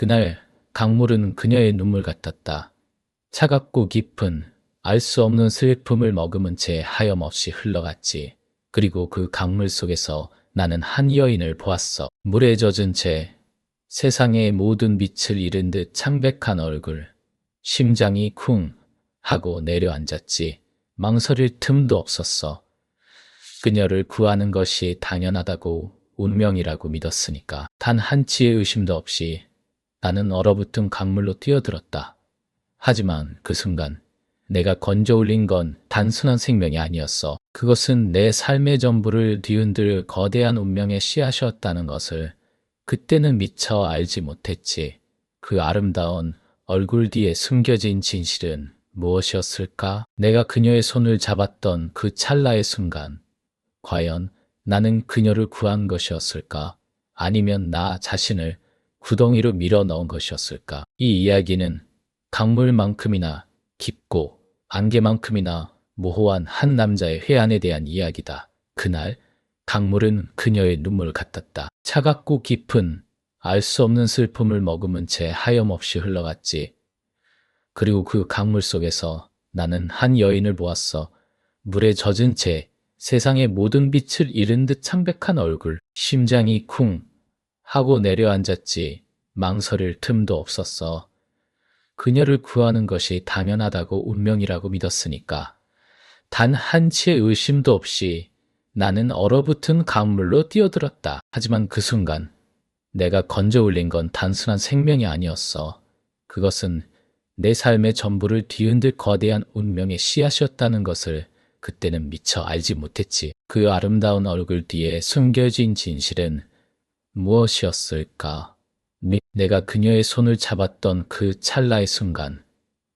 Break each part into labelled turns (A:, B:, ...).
A: 그날 강물은 그녀의 눈물 같았다. 차갑고 깊은 알 수 없는 슬픔을 머금은 채 하염없이 흘러갔지. 그리고 그 강물 속에서 나는 한 여인을 보았어. 물에 젖은 채 세상의 모든 빛을 잃은 듯 창백한 얼굴. 심장이 쿵 하고 내려앉았지. 망설일 틈도 없었어. 그녀를 구하는 것이 당연하다고 운명이라고 믿었으니까. 단 한치의 의심도 없이 나는 얼어붙은 강물로 뛰어들었다. 하지만 그 순간 내가 건져 올린 건 단순한 생명이 아니었어. 그것은 내 삶의 전부를 뒤흔들 거대한 운명의 씨앗이었다는 것을 그때는 미처 알지 못했지. 그 아름다운 얼굴 뒤에 숨겨진 진실은 무엇이었을까? 내가 그녀의 손을 잡았던 그 찰나의 순간, 과연 나는 그녀를 구한 것이었을까? 아니면 나 자신을 구덩이로 밀어 넣은 것이었을까? 이 이야기는 강물만큼이나 깊고 안개만큼이나 모호한 한 남자의 회한에 대한 이야기다. 그날 강물은 그녀의 눈물 같았다. 차갑고 깊은 알 수 없는 슬픔을 머금은 채 하염없이 흘러갔지. 그리고 그 강물 속에서 나는 한 여인을 보았어. 물에 젖은 채 세상의 모든 빛을 잃은 듯 창백한 얼굴. 심장이 쿵 하고 내려앉았지. 망설일 틈도 없었어. 그녀를 구하는 것이 당연하다고 운명이라고 믿었으니까. 단 한치의 의심도 없이 나는 얼어붙은 강물로 뛰어들었다. 하지만 그 순간 내가 건져 올린 건 단순한 생명이 아니었어. 그것은 내 삶의 전부를 뒤흔들 거대한 운명의 씨앗이었다는 것을 그때는 미처 알지 못했지. 그 아름다운 얼굴 뒤에 숨겨진 진실은 무엇이었을까? 내가 그녀의 손을 잡았던 그 찰나의 순간,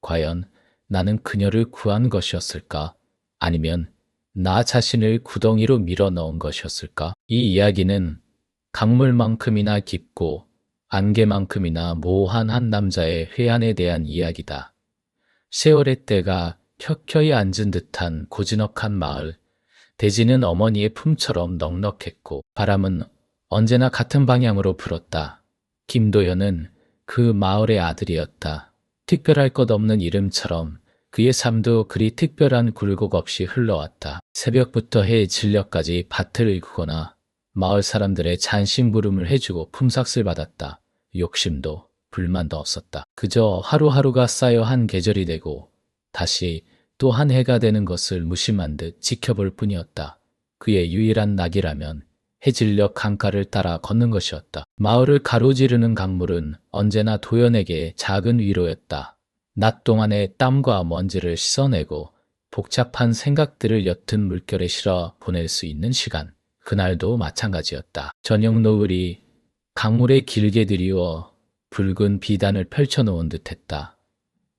A: 과연 나는 그녀를 구한 것이었을까? 아니면 나 자신을 구덩이로 밀어 넣은 것이었을까? 이 이야기는 강물만큼이나 깊고 안개만큼이나 모호한 한 남자의 회한에 대한 이야기다. 세월의 때가 켜켜이 앉은 듯한 고즈넉한 마을. 대지는 어머니의 품처럼 넉넉했고 바람은 언제나 같은 방향으로 불었다. 김도현은 그 마을의 아들이었다. 특별할 것 없는 이름처럼 그의 삶도 그리 특별한 굴곡 없이 흘러왔다. 새벽부터 해의 진려까지 밭을 일구거나 마을 사람들의 잔심부름을 해주고 품삯을 받았다. 욕심도 불만도 없었다. 그저 하루하루가 쌓여 한 계절이 되고 다시 또 한 해가 되는 것을 무심한 듯 지켜볼 뿐이었다. 그의 유일한 낙이라면 해질녘 강가를 따라 걷는 것이었다. 마을을 가로지르는 강물은 언제나 도연에게 작은 위로였다. 낮 동안의 땀과 먼지를 씻어내고 복잡한 생각들을 옅은 물결에 실어 보낼 수 있는 시간. 그날도 마찬가지였다. 저녁 노을이 강물에 길게 들이워 붉은 비단을 펼쳐놓은 듯했다.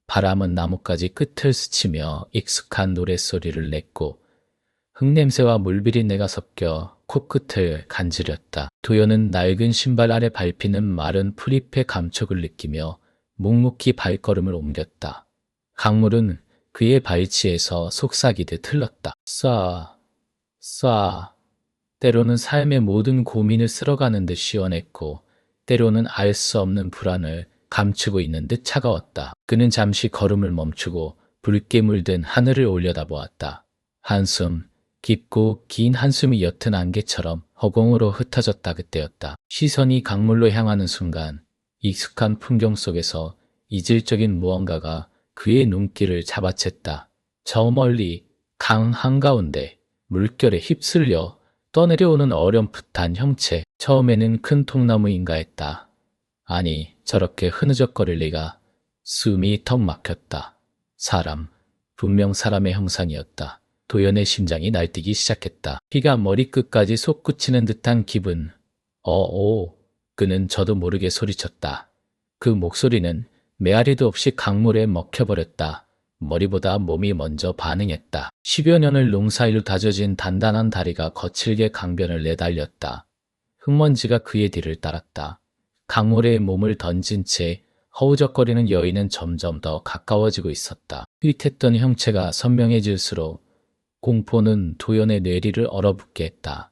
A: 바람은 나뭇가지 끝을 스치며 익숙한 노랫소리를 냈고 흙냄새와 물비린내가 섞여 코끝을 간지렸다. 도연은 낡은 신발 아래 밟히는 마른 풀잎의 감촉을 느끼며 묵묵히 발걸음을 옮겼다. 강물은 그의 발치에서 속삭이듯 흘렀다. 쏴. 때로는 삶의 모든 고민을 쓸어가는 듯 시원했고 때로는 알 수 없는 불안을 감추고 있는 듯 차가웠다. 그는 잠시 걸음을 멈추고 붉게 물든 하늘을 올려다보았다. 한숨, 깊고 긴 한숨이 옅은 안개처럼 허공으로 흩어졌다. 그때였다. 시선이 강물로 향하는 순간 익숙한 풍경 속에서 이질적인 무언가가 그의 눈길을 잡아챘다. 저 멀리 강 한가운데 물결에 휩쓸려 떠내려오는 어렴풋한 형체. 처음에는 큰 통나무인가 했다. 아니, 저렇게 흐느적거릴 리가. 숨이 턱 막혔다. 사람, 분명 사람의 형상이었다. 도연의 심장이 날뛰기 시작했다. 피가 머리끝까지 솟구치는 듯한 기분. 그는 저도 모르게 소리쳤다. 그 목소리는 메아리도 없이 강물에 먹혀버렸다. 머리보다 몸이 먼저 반응했다. 10여 년을 농사일로 다져진 단단한 다리가 거칠게 강변을 내달렸다. 흙먼지가 그의 뒤를 따랐다. 강물에 몸을 던진 채 허우적거리는 여인은 점점 더 가까워지고 있었다. 흐릿했던 형체가 선명해질수록 공포는 도연의 뇌리를 얼어붙게 했다.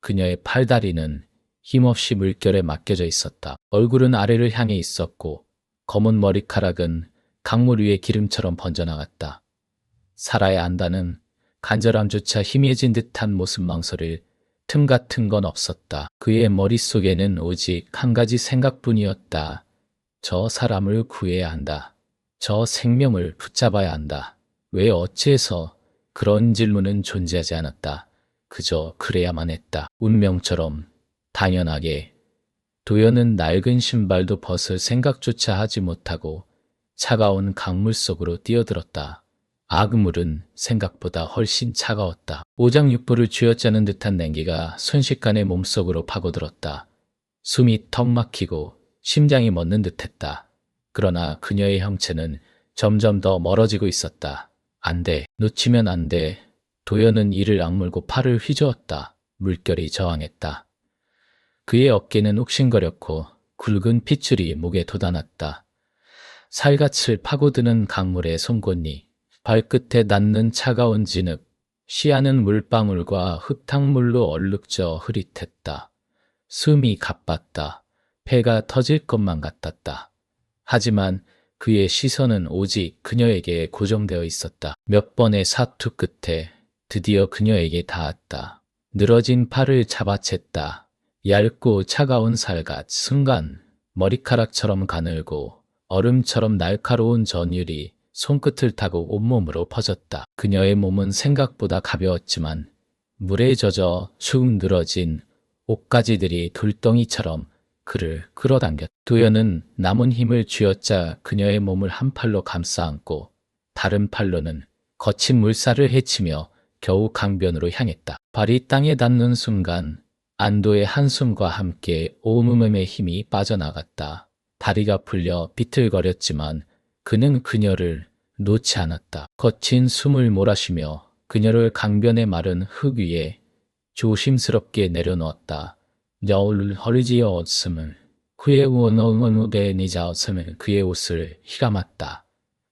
A: 그녀의 팔다리는 힘없이 물결에 맡겨져 있었다. 얼굴은 아래를 향해 있었고 검은 머리카락은 강물 위에 기름처럼 번져나갔다. 살아야 한다는 간절함조차 희미해진 듯한 모습 망설일 틈 같은 건 없었다. 그의 머릿속에는 오직 한 가지 생각뿐이었다. 저 사람을 구해야 한다. 저 생명을 붙잡아야 한다. 왜 어찌해서 그런 질문은 존재하지 않았다. 그저 그래야만 했다. 운명처럼 당연하게 도연은 낡은 신발도 벗을 생각조차 하지 못하고 차가운 강물 속으로 뛰어들었다. 악물은 생각보다 훨씬 차가웠다. 오장육부를 쥐어짜는 듯한 냉기가 순식간에 몸속으로 파고들었다. 숨이 턱 막히고 심장이 멎는 듯했다. 그러나 그녀의 형체는 점점 더 멀어지고 있었다. 안 돼. 놓치면 안 돼. 도연은 이를 악물고 팔을 휘저었다. 물결이 저항했다. 그의 어깨는 욱신거렸고 굵은 핏줄이 목에 돋아났다. 살갗을 파고드는 강물의 송곳니, 발끝에 닿는 차가운 진흙, 시야는 물방울과 흙탕물로 얼룩져 흐릿했다. 숨이 가빴다. 배가 터질 것만 같았다. 하지만 그의 시선은 오직 그녀에게 고정되어 있었다. 몇 번의 사투 끝에 드디어 그녀에게 닿았다. 늘어진 팔을 잡아챘다. 얇고 차가운 살갗, 순간 머리카락처럼 가늘고 얼음처럼 날카로운 전율이 손끝을 타고 온몸으로 퍼졌다. 그녀의 몸은 생각보다 가벼웠지만 물에 젖어 축 늘어진 옷가지들이 돌덩이처럼 그를 끌어당겼다. 도연은 남은 힘을 쥐어짜 그녀의 몸을 한 팔로 감싸 안고 다른 팔로는 거친 물살을 헤치며 겨우 강변으로 향했다. 발이 땅에 닿는 순간 안도의 한숨과 함께 온몸의 힘이 빠져나갔다. 다리가 풀려 비틀거렸지만 그는 그녀를 놓지 않았다. 거친 숨을 몰아쉬며 그녀를 강변의 마른 흙 위에 조심스럽게 내려놓았다. 여울을 허리지어었음을 그의 원어원우대 니자었음을 그의 옷을 휘감았다.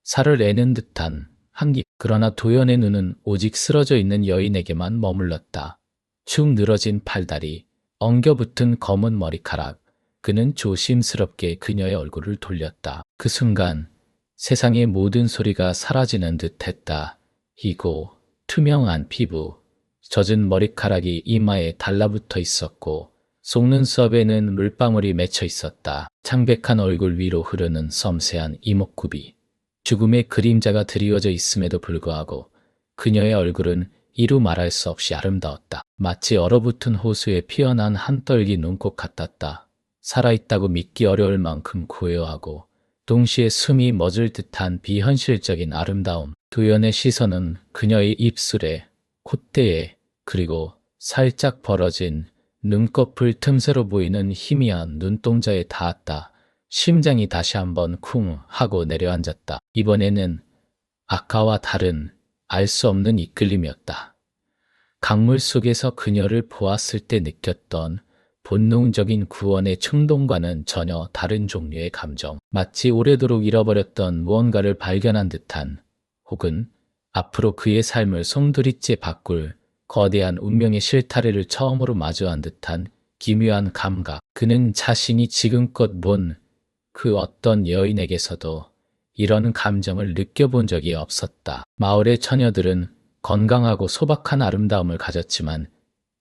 A: 살을 내는 듯한 한기. 그러나 도연의 눈은 오직 쓰러져 있는 여인에게만 머물렀다. 축 늘어진 팔다리, 엉겨붙은 검은 머리카락. 그는 조심스럽게 그녀의 얼굴을 돌렸다. 그 순간 세상의 모든 소리가 사라지는 듯했다. 희고 투명한 피부, 젖은 머리카락이 이마에 달라붙어 있었고 속눈썹에는 물방울이 맺혀 있었다. 창백한 얼굴 위로 흐르는 섬세한 이목구비. 죽음의 그림자가 드리워져 있음에도 불구하고 그녀의 얼굴은 이루 말할 수 없이 아름다웠다. 마치 얼어붙은 호수에 피어난 한 떨기 눈꽃 같았다. 살아있다고 믿기 어려울 만큼 고요하고 동시에 숨이 멎을 듯한 비현실적인 아름다움. 도연의 시선은 그녀의 입술에, 콧대에, 그리고 살짝 벌어진 눈꺼풀 틈새로 보이는 희미한 눈동자에 닿았다. 심장이 다시 한번 쿵 하고 내려앉았다. 이번에는 아까와 다른 알 수 없는 이끌림이었다. 강물 속에서 그녀를 보았을 때 느꼈던 본능적인 구원의 충동과는 전혀 다른 종류의 감정. 마치 오래도록 잃어버렸던 무언가를 발견한 듯한, 혹은 앞으로 그의 삶을 송두리째 바꿀 거대한 운명의 실타래를 처음으로 마주한 듯한 기묘한 감각. 그는 자신이 지금껏 본 그 어떤 여인에게서도 이런 감정을 느껴본 적이 없었다. 마을의 처녀들은 건강하고 소박한 아름다움을 가졌지만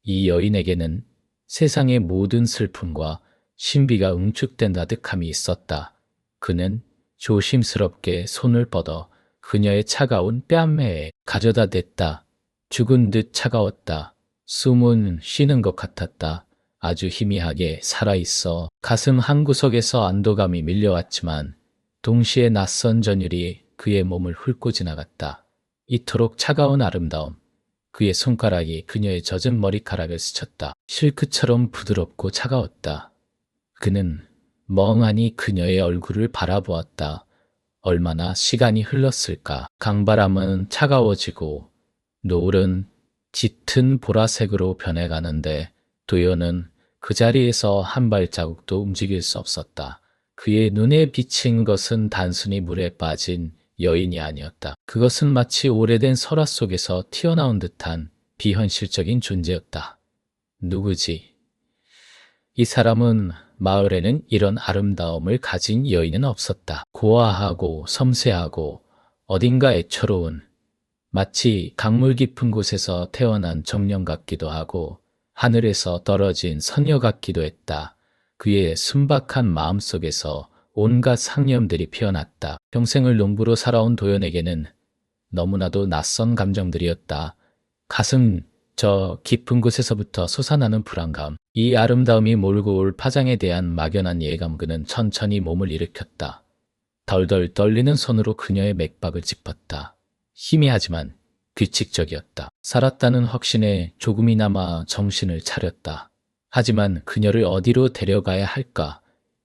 A: 이 여인에게는 세상의 모든 슬픔과 신비가 응축된 아득함이 있었다. 그는 조심스럽게 손을 뻗어 그녀의 차가운 뺨매에 가져다 댔다. 죽은 듯 차가웠다. 숨은 쉬는 것 같았다. 아주 희미하게 살아있어. 가슴 한구석에서 안도감이 밀려왔지만 동시에 낯선 전율이 그의 몸을 훑고 지나갔다. 이토록 차가운 아름다움. 그의 손가락이 그녀의 젖은 머리카락을 스쳤다. 실크처럼 부드럽고 차가웠다. 그는 멍하니 그녀의 얼굴을 바라보았다. 얼마나 시간이 흘렀을까. 강바람은 차가워지고 노을은 짙은 보라색으로 변해가는데 도연은 그 자리에서 한 발자국도 움직일 수 없었다. 그의 눈에 비친 것은 단순히 물에 빠진 여인이 아니었다. 그것은 마치 오래된 설화 속에서 튀어나온 듯한 비현실적인 존재였다. 누구지? 이 사람은 마을에는 이런 아름다움을 가진 여인은 없었다. 고아하고 섬세하고 어딘가 애처로운, 마치 강물 깊은 곳에서 태어난 정령 같기도 하고 하늘에서 떨어진 선녀 같기도 했다. 그의 순박한 마음속에서 온갖 상념들이 피어났다. 평생을 농부로 살아온 도연에게는 너무나도 낯선 감정들이었다. 가슴 저 깊은 곳에서부터 솟아나는 불안감, 이 아름다움이 몰고 올 파장에 대한 막연한 예감. 그는 천천히 몸을 일으켰다. 덜덜 떨리는 손으로 그녀의 맥박을 짚었다. 희미하지만 규칙적이었다. 살았다는 확신에 조금이나마 정신을 차렸다. 하지만 그녀를 어디로 데려가야 할까?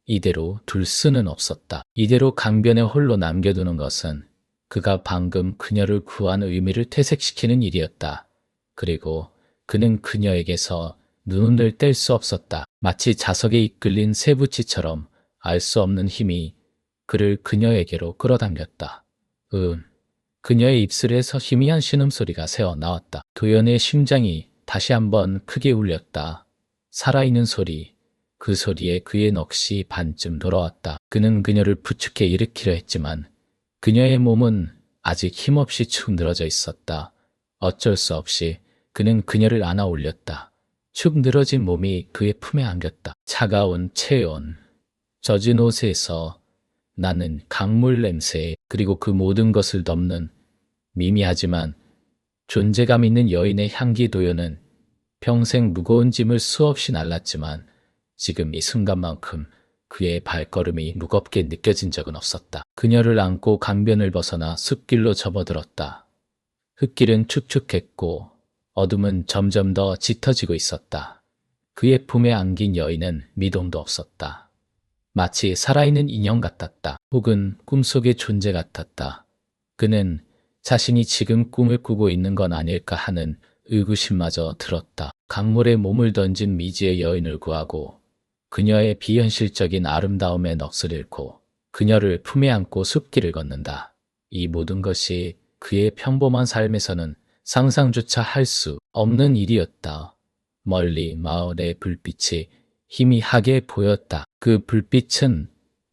A: 이대로 둘 수는 없었다. 이대로 강변에 홀로 남겨두는 것은 그가 방금 그녀를 구한 의미를 퇴색시키는 일이었다. 그리고 그는 그녀에게서 눈을 뗄 수 없었다. 마치 자석에 이끌린 쇠붙이처럼 알 수 없는 힘이 그를 그녀에게로 끌어당겼다. 그녀의 입술에서 희미한 신음소리가 새어 나왔다. 도연의 심장이 다시 한번 크게 울렸다. 살아있는 소리, 그 소리에 그의 넋이 반쯤 돌아왔다. 그는 그녀를 부축해 일으키려 했지만 그녀의 몸은 아직 힘없이 축 늘어져 있었다. 어쩔 수 없이 그는 그녀를 안아 올렸다. 축 늘어진 몸이 그의 품에 안겼다. 차가운 체온, 젖은 옷에서 나는 강물 냄새, 그리고 그 모든 것을 덮는 미미하지만 존재감 있는 여인의 향기. 도연은 평생 무거운 짐을 수없이 날랐지만 지금 이 순간만큼 그의 발걸음이 무겁게 느껴진 적은 없었다. 그녀를 안고 강변을 벗어나 숲길로 접어들었다. 흙길은 축축했고 어둠은 점점 더 짙어지고 있었다. 그의 품에 안긴 여인은 미동도 없었다. 마치 살아있는 인형 같았다. 혹은 꿈속의 존재 같았다. 그는 자신이 지금 꿈을 꾸고 있는 건 아닐까 하는 의구심마저 들었다. 강물에 몸을 던진 미지의 여인을 구하고 그녀의 비현실적인 아름다움에 넋을 잃고 그녀를 품에 안고 숲길을 걷는다. 이 모든 것이 그의 평범한 삶에서는 상상조차 할 수 없는 일이었다. 멀리 마을의 불빛이 희미하게 보였다. 그 불빛은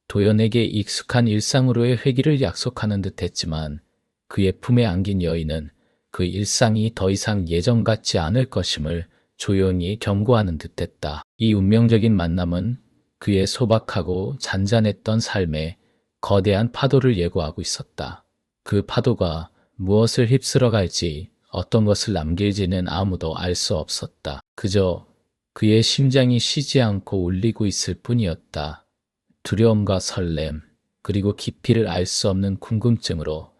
A: 도연에게 익숙한 일상으로의 회귀를 약속하는 듯 했지만 그의 품에 안긴 여인은 그 일상이 더 이상 예전 같지 않을 것임을 조용히 경고하는 듯했다. 이 운명적인 만남은 그의 소박하고 잔잔했던 삶에 거대한 파도를 예고하고 있었다. 그 파도가 무엇을 휩쓸어 갈지, 어떤 것을 남길지는 아무도 알 수 없었다. 그저 그의 심장이 쉬지 않고 울리고 있을 뿐이었다. 두려움과 설렘, 그리고 깊이를 알 수 없는 궁금증으로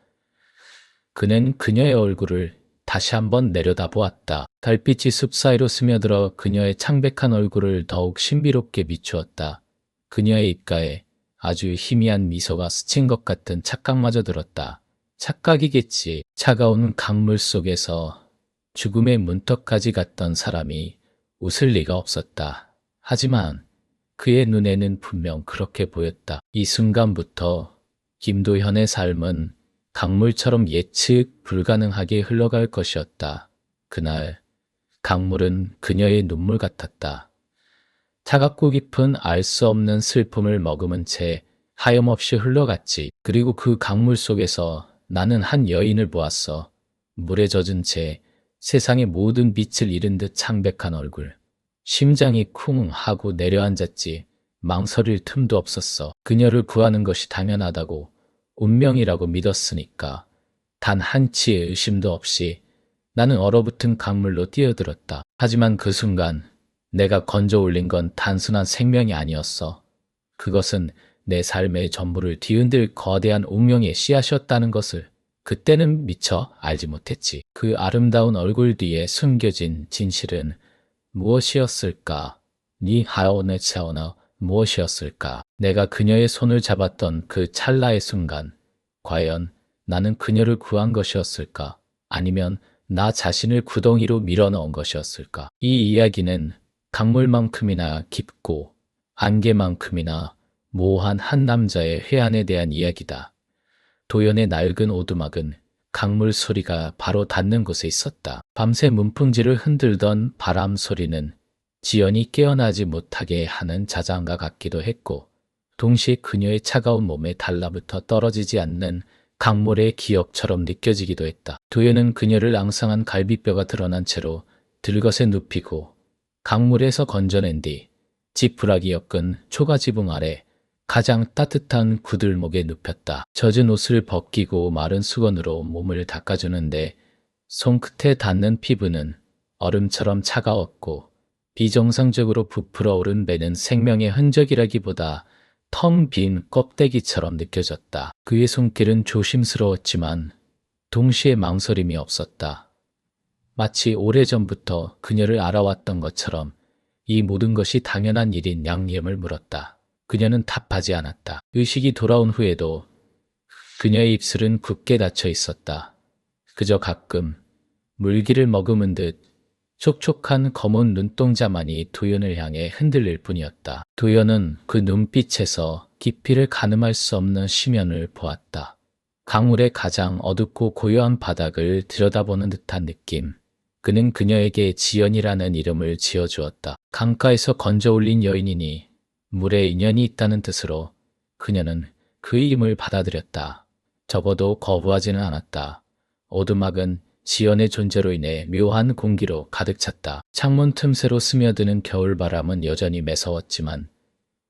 A: 그는 그녀의 얼굴을 다시 한번 내려다보았다. 달빛이 숲 사이로 스며들어 그녀의 창백한 얼굴을 더욱 신비롭게 비추었다. 그녀의 입가에 아주 희미한 미소가 스친 것 같은 착각마저 들었다. 착각이겠지. 차가운 강물 속에서 죽음의 문턱까지 갔던 사람이 웃을 리가 없었다. 하지만 그의 눈에는 분명 그렇게 보였다. 이 순간부터 김도현의 삶은 강물처럼 예측 불가능하게 흘러갈 것이었다. 그날 강물은 그녀의 눈물 같았다. 차갑고 깊은 알 수 없는 슬픔을 머금은 채 하염없이 흘러갔지. 그리고 그 강물 속에서 나는 한 여인을 보았어. 물에 젖은 채 세상의 모든 빛을 잃은 듯 창백한 얼굴. 심장이 쿵 하고 내려앉았지. 망설일 틈도 없었어. 그녀를 구하는 것이 당연하다고, 운명이라고 믿었으니까. 단 한치의 의심도 없이 나는 얼어붙은 강물로 뛰어들었다. 하지만 그 순간 내가 건져 올린 건 단순한 생명이 아니었어. 그것은 내 삶의 전부를 뒤흔들 거대한 운명의 씨앗이었다는 것을 그때는 미처 알지 못했지. 그 아름다운 얼굴 뒤에 숨겨진 진실은 무엇이었을까? 니 하오네 차오나 무엇이었을까? 내가 그녀의 손을 잡았던 그 찰나의 순간, 과연 나는 그녀를 구한 것이었을까? 아니면 나 자신을 구덩이로 밀어넣은 것이었을까? 이 이야기는 강물만큼이나 깊고 안개만큼이나 모호한 한 남자의 회한에 대한 이야기다. 도연의 낡은 오두막은 강물 소리가 바로 닿는 곳에 있었다. 밤새 문풍지를 흔들던 바람 소리는 지연이 깨어나지 못하게 하는 자장가 같기도 했고 동시에 그녀의 차가운 몸에 달라붙어 떨어지지 않는 강물의 기억처럼 느껴지기도 했다. 도연은 그녀를 앙상한 갈비뼈가 드러난 채로 들것에 눕히고 강물에서 건져낸 뒤 지푸라기 엮은 초가지붕 아래 가장 따뜻한 구들목에 눕혔다. 젖은 옷을 벗기고 마른 수건으로 몸을 닦아주는데 손끝에 닿는 피부는 얼음처럼 차가웠고 비정상적으로 부풀어 오른 배는 생명의 흔적이라기보다 텅 빈 껍데기처럼 느껴졌다. 그의 손길은 조심스러웠지만 동시에 망설임이 없었다. 마치 오래전부터 그녀를 알아왔던 것처럼 이 모든 것이 당연한 일인 양림을 물었다. 그녀는 답하지 않았다. 의식이 돌아온 후에도 그녀의 입술은 굳게 닫혀 있었다. 그저 가끔 물기를 머금은 듯 촉촉한 검은 눈동자만이 도연을 향해 흔들릴 뿐이었다. 도연은 그 눈빛에서 깊이를 가늠할 수 없는 심연을 보았다. 강물의 가장 어둡고 고요한 바닥을 들여다보는 듯한 느낌. 그는 그녀에게 지연이라는 이름을 지어주었다. 강가에서 건져 올린 여인이니 물에 인연이 있다는 뜻으로 그녀는 그 이름을 받아들였다. 적어도 거부하지는 않았다. 오두막은 지연의 존재로 인해 묘한 공기로 가득 찼다. 창문 틈새로 스며드는 겨울바람은 여전히 매서웠지만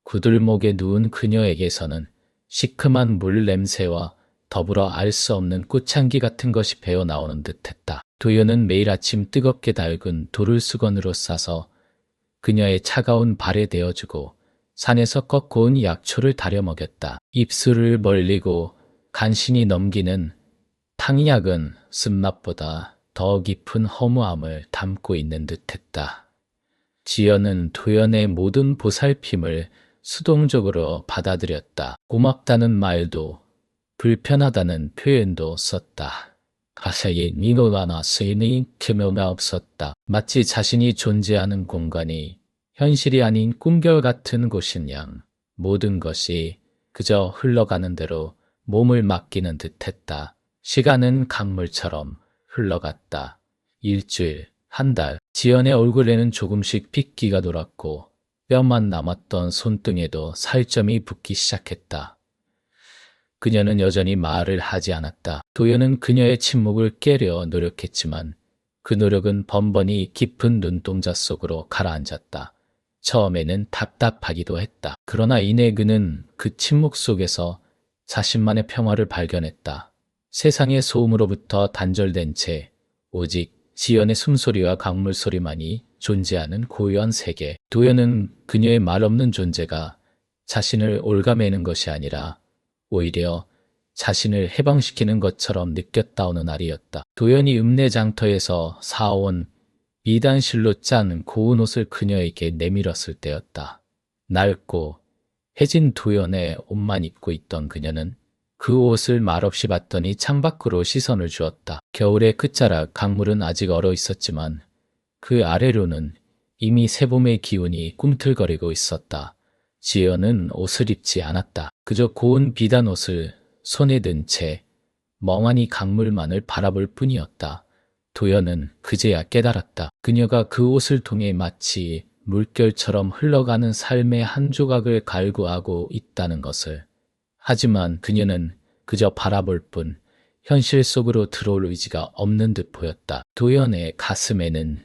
A: 구들목에 누운 그녀에게서는 시큼한 물 냄새와 더불어 알 수 없는 꽃향기 같은 것이 배어나오는 듯했다. 도연은 매일 아침 뜨겁게 달군 돌을 수건으로 싸서 그녀의 차가운 발에 대어주고 산에서 꺾고 온 약초를 다려 먹였다. 입술을 벌리고 간신히 넘기는 탕약은 쓴맛보다 더 깊은 허무함을 담고 있는 듯했다. 지연은 도연의 모든 보살핌을 수동적으로 받아들였다. 고맙다는 말도 불편하다는 표현도 썼다. 가사에 미노가나 스인의 기묘가 없었다. 마치 자신이 존재하는 공간이 현실이 아닌 꿈결 같은 곳인 양 모든 것이 그저 흘러가는 대로 몸을 맡기는 듯했다. 시간은 강물처럼 흘러갔다. 일주일, 한 달, 지연의 얼굴에는 조금씩 핏기가 돌았고 뼈만 남았던 손등에도 살점이 붓기 시작했다. 그녀는 여전히 말을 하지 않았다. 도연은 그녀의 침묵을 깨려 노력했지만 그 노력은 번번이 깊은 눈동자 속으로 가라앉았다. 처음에는 답답하기도 했다. 그러나 이내 그는 그 침묵 속에서 자신만의 평화를 발견했다. 세상의 소음으로부터 단절된 채 오직 지연의 숨소리와 강물 소리만이 존재하는 고요한 세계. 도연은 그녀의 말 없는 존재가 자신을 옭아매는 것이 아니라 오히려 자신을 해방시키는 것처럼 느꼈다오는 날이었다. 도연이 읍내장터에서 사온 미단실로 짠 고운 옷을 그녀에게 내밀었을 때였다. 낡고 해진 도연의 옷만 입고 있던 그녀는 그 옷을 말없이 봤더니 창밖으로 시선을 주었다. 겨울의 끝자락 강물은 아직 얼어 있었지만 그 아래로는 이미 새봄의 기운이 꿈틀거리고 있었다. 지연은 옷을 입지 않았다. 그저 고운 비단 옷을 손에 든 채 멍하니 강물만을 바라볼 뿐이었다. 도연은 그제야 깨달았다. 그녀가 그 옷을 통해 마치 물결처럼 흘러가는 삶의 한 조각을 갈구하고 있다는 것을. 하지만 그녀는 그저 바라볼 뿐 현실 속으로 들어올 의지가 없는 듯 보였다. 도연의 가슴에는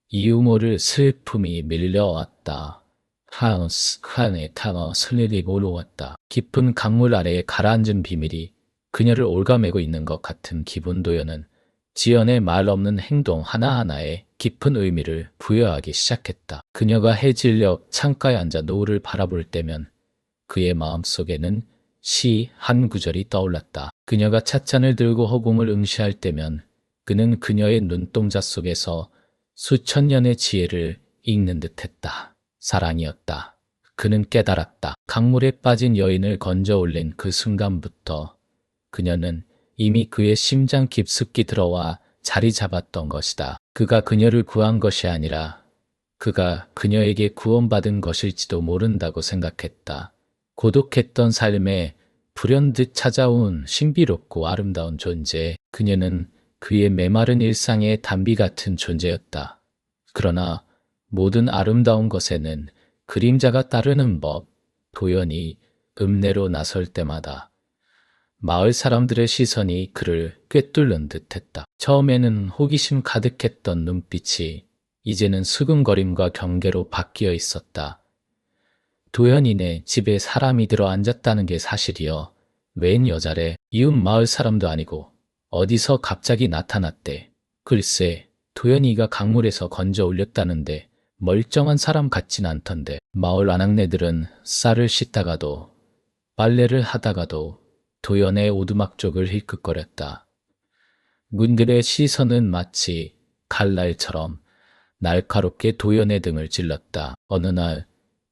A: 이유 모를 슬픔이 밀려왔다. 하우스 칸에 타가 슬리리 올라왔다. 깊은 강물 아래에 가라앉은 비밀이 그녀를 옭아매고 있는 것 같은 기분. 도연은 지연의 말 없는 행동 하나하나에 깊은 의미를 부여하기 시작했다. 그녀가 해질녘 창가에 앉아 노을을 바라볼 때면 그의 마음속에는 시 한 구절이 떠올랐다. 그녀가 찻잔을 들고 허공을 응시할 때면 그는 그녀의 눈동자 속에서 수천 년의 지혜를 읽는 듯했다. 사랑이었다. 그는 깨달았다. 강물에 빠진 여인을 건져 올린 그 순간부터 그녀는 이미 그의 심장 깊숙이 들어와 자리 잡았던 것이다. 그가 그녀를 구한 것이 아니라 그가 그녀에게 구원받은 것일지도 모른다고 생각했다. 고독했던 삶에 불현듯 찾아온 신비롭고 아름다운 존재. 그녀는 그의 메마른 일상의 단비 같은 존재였다. 그러나 모든 아름다운 것에는 그림자가 따르는 법. 도연이 읍내로 나설 때마다 마을 사람들의 시선이 그를 꿰뚫는 듯했다. 처음에는 호기심 가득했던 눈빛이 이제는 수근거림과 경계로 바뀌어 있었다. 도연이네 집에 사람이 들어 앉았다는 게 사실이여. 웬 여자래? 이웃 마을 사람도 아니고 어디서 갑자기 나타났대. 글쎄, 도연이가 강물에서 건져 올렸다는데 멀쩡한 사람 같진 않던데. 마을 아낙네들은 쌀을 씻다가도 빨래를 하다가도 도연의 오두막 쪽을 힐끗거렸다. 문들의 시선은 마치 칼날처럼 날카롭게 도연의 등을 찔렀다. 어느 날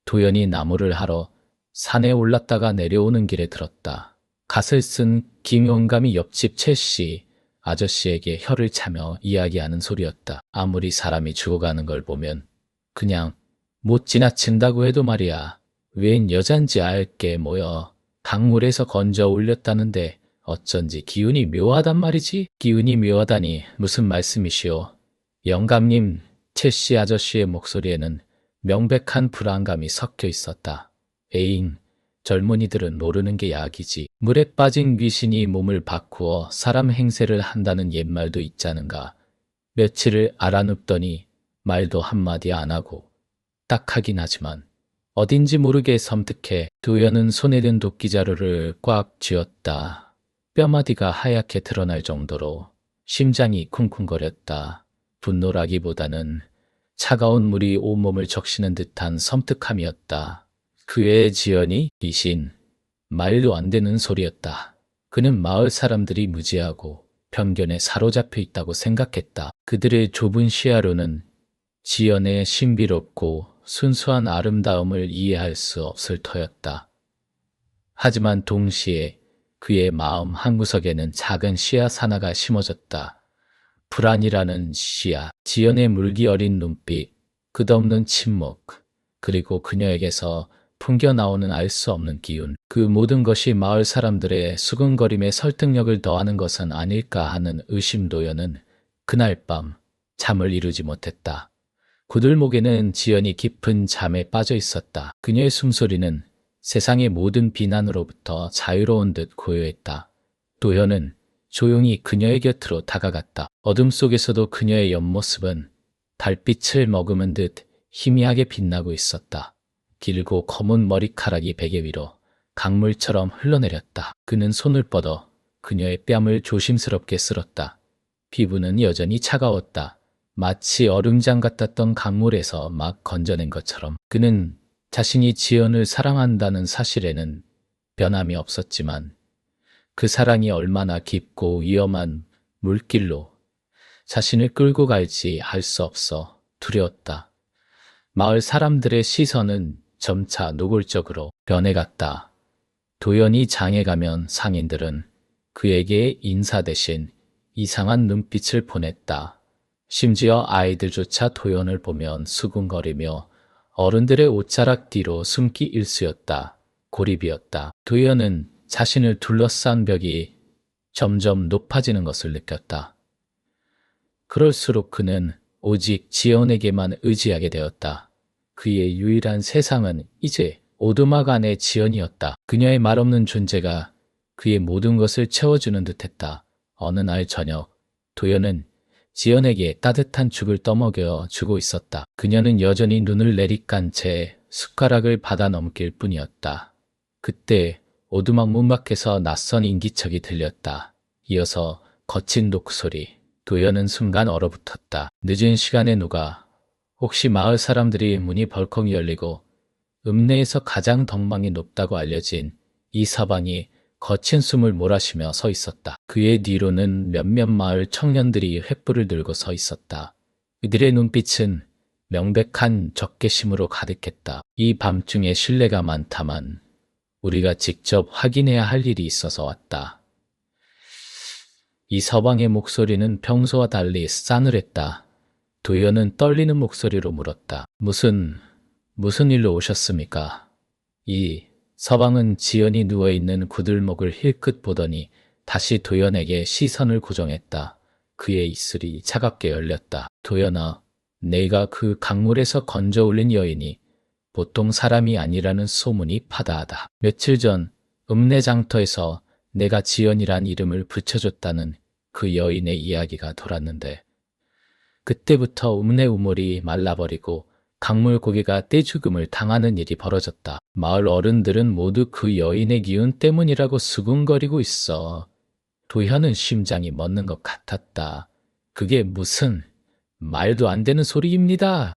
A: 도연이 나무를 하러 산에 올랐다가 내려오는 길에 들었다. 갓을 쓴 김용감이 옆집 최씨 아저씨에게 혀를 차며 이야기하는 소리였다. 아무리 사람이 죽어가는 걸 보면 그냥 못 지나친다고 해도 말이야. 웬 여잔지 알게 모여 강물에서 건져 올렸다는데 어쩐지 기운이 묘하단 말이지. 기운이 묘하다니 무슨 말씀이시오? 영감님, 최씨 아저씨의 목소리에는 명백한 불안감이 섞여 있었다. 에잉, 젊은이들은 모르는 게 약이지. 물에 빠진 귀신이 몸을 바꾸어 사람 행세를 한다는 옛말도 있자는가. 며칠을 알아눕더니 말도 한마디 안 하고 딱하긴 하지만 어딘지 모르게 섬뜩해 도연은 손에 든 도끼자루를 꽉 쥐었다. 뼈마디가 하얗게 드러날 정도로 심장이 쿵쿵거렸다. 분노라기보다는 차가운 물이 온몸을 적시는 듯한 섬뜩함이었다. 그의 지연이 귀신, 말도 안 되는 소리였다. 그는 마을 사람들이 무지하고 편견에 사로잡혀 있다고 생각했다. 그들의 좁은 시야로는 지연의 신비롭고 순수한 아름다움을 이해할 수 없을 터였다. 하지만 동시에 그의 마음 한구석에는 작은 씨앗 하나가 심어졌다. 불안이라는 씨앗, 지연의 물기 어린 눈빛, 끝없는 침묵, 그리고 그녀에게서 풍겨나오는 알 수 없는 기운. 그 모든 것이 마을 사람들의 수근거림에 설득력을 더하는 것은 아닐까 하는 의심도연은 그날 밤 잠을 이루지 못했다. 구들목에는 지연이 깊은 잠에 빠져 있었다. 그녀의 숨소리는 세상의 모든 비난으로부터 자유로운 듯 고요했다. 도연은 조용히 그녀의 곁으로 다가갔다. 어둠 속에서도 그녀의 옆모습은 달빛을 머금은 듯 희미하게 빛나고 있었다. 길고 검은 머리카락이 베개 위로 강물처럼 흘러내렸다. 그는 손을 뻗어 그녀의 뺨을 조심스럽게 쓸었다. 피부는 여전히 차가웠다. 마치 얼음장 같았던 강물에서 막 건져낸 것처럼. 그는 자신이 지연을 사랑한다는 사실에는 변함이 없었지만 그 사랑이 얼마나 깊고 위험한 물길로 자신을 끌고 갈지 알 수 없어 두려웠다. 마을 사람들의 시선은 점차 노골적으로 변해갔다. 도연이 장에 가면 상인들은 그에게 인사 대신 이상한 눈빛을 보냈다. 심지어 아이들조차 도연을 보면 수군거리며 어른들의 옷자락 뒤로 숨기 일쑤였다. 고립이었다. 도연은 자신을 둘러싼 벽이 점점 높아지는 것을 느꼈다. 그럴수록 그는 오직 지연에게만 의지하게 되었다. 그의 유일한 세상은 이제 오두막 안의 지연이었다. 그녀의 말없는 존재가 그의 모든 것을 채워주는 듯했다. 어느 날 저녁, 도연은 지연에게 따뜻한 죽을 떠먹여 주고 있었다. 그녀는 여전히 눈을 내리깐 채 숟가락을 받아 넘길 뿐이었다. 그때 오두막 문 밖에서 낯선 인기척이 들렸다. 이어서 거친 독소리. 도연은 순간 얼어붙었다. 늦은 시간에 누가, 혹시 마을 사람들이 문이 벌컥 열리고 읍내에서 가장 덕망이 높다고 알려진 이 서방이 거친 숨을 몰아쉬며 서 있었다. 그의 뒤로는 몇몇 마을 청년들이 횃불을 들고 서 있었다. 그들의 눈빛은 명백한 적개심으로 가득했다. 이 밤중에 실례가 많다만 우리가 직접 확인해야 할 일이 있어서 왔다. 이 서방의 목소리는 평소와 달리 싸늘했다. 도연은 떨리는 목소리로 물었다. 무슨 일로 오셨습니까? 이 서방은 지연이 누워있는 구들목을 힐끗 보더니 다시 도연에게 시선을 고정했다. 그의 입술이 차갑게 열렸다. 도연아, 내가 그 강물에서 건져 올린 여인이 보통 사람이 아니라는 소문이 파다하다. 며칠 전 읍내장터에서 내가 지연이란 이름을 붙여줬다는 그 여인의 이야기가 돌았는데 그때부터 읍내 우물이 말라버리고 강물 고기가 떼죽음을 당하는 일이 벌어졌다. 마을 어른들은 모두 그 여인의 기운 때문이라고 수군거리고 있어. 도현은 심장이 멎는 것 같았다. 그게 무슨 말도 안 되는 소리입니다.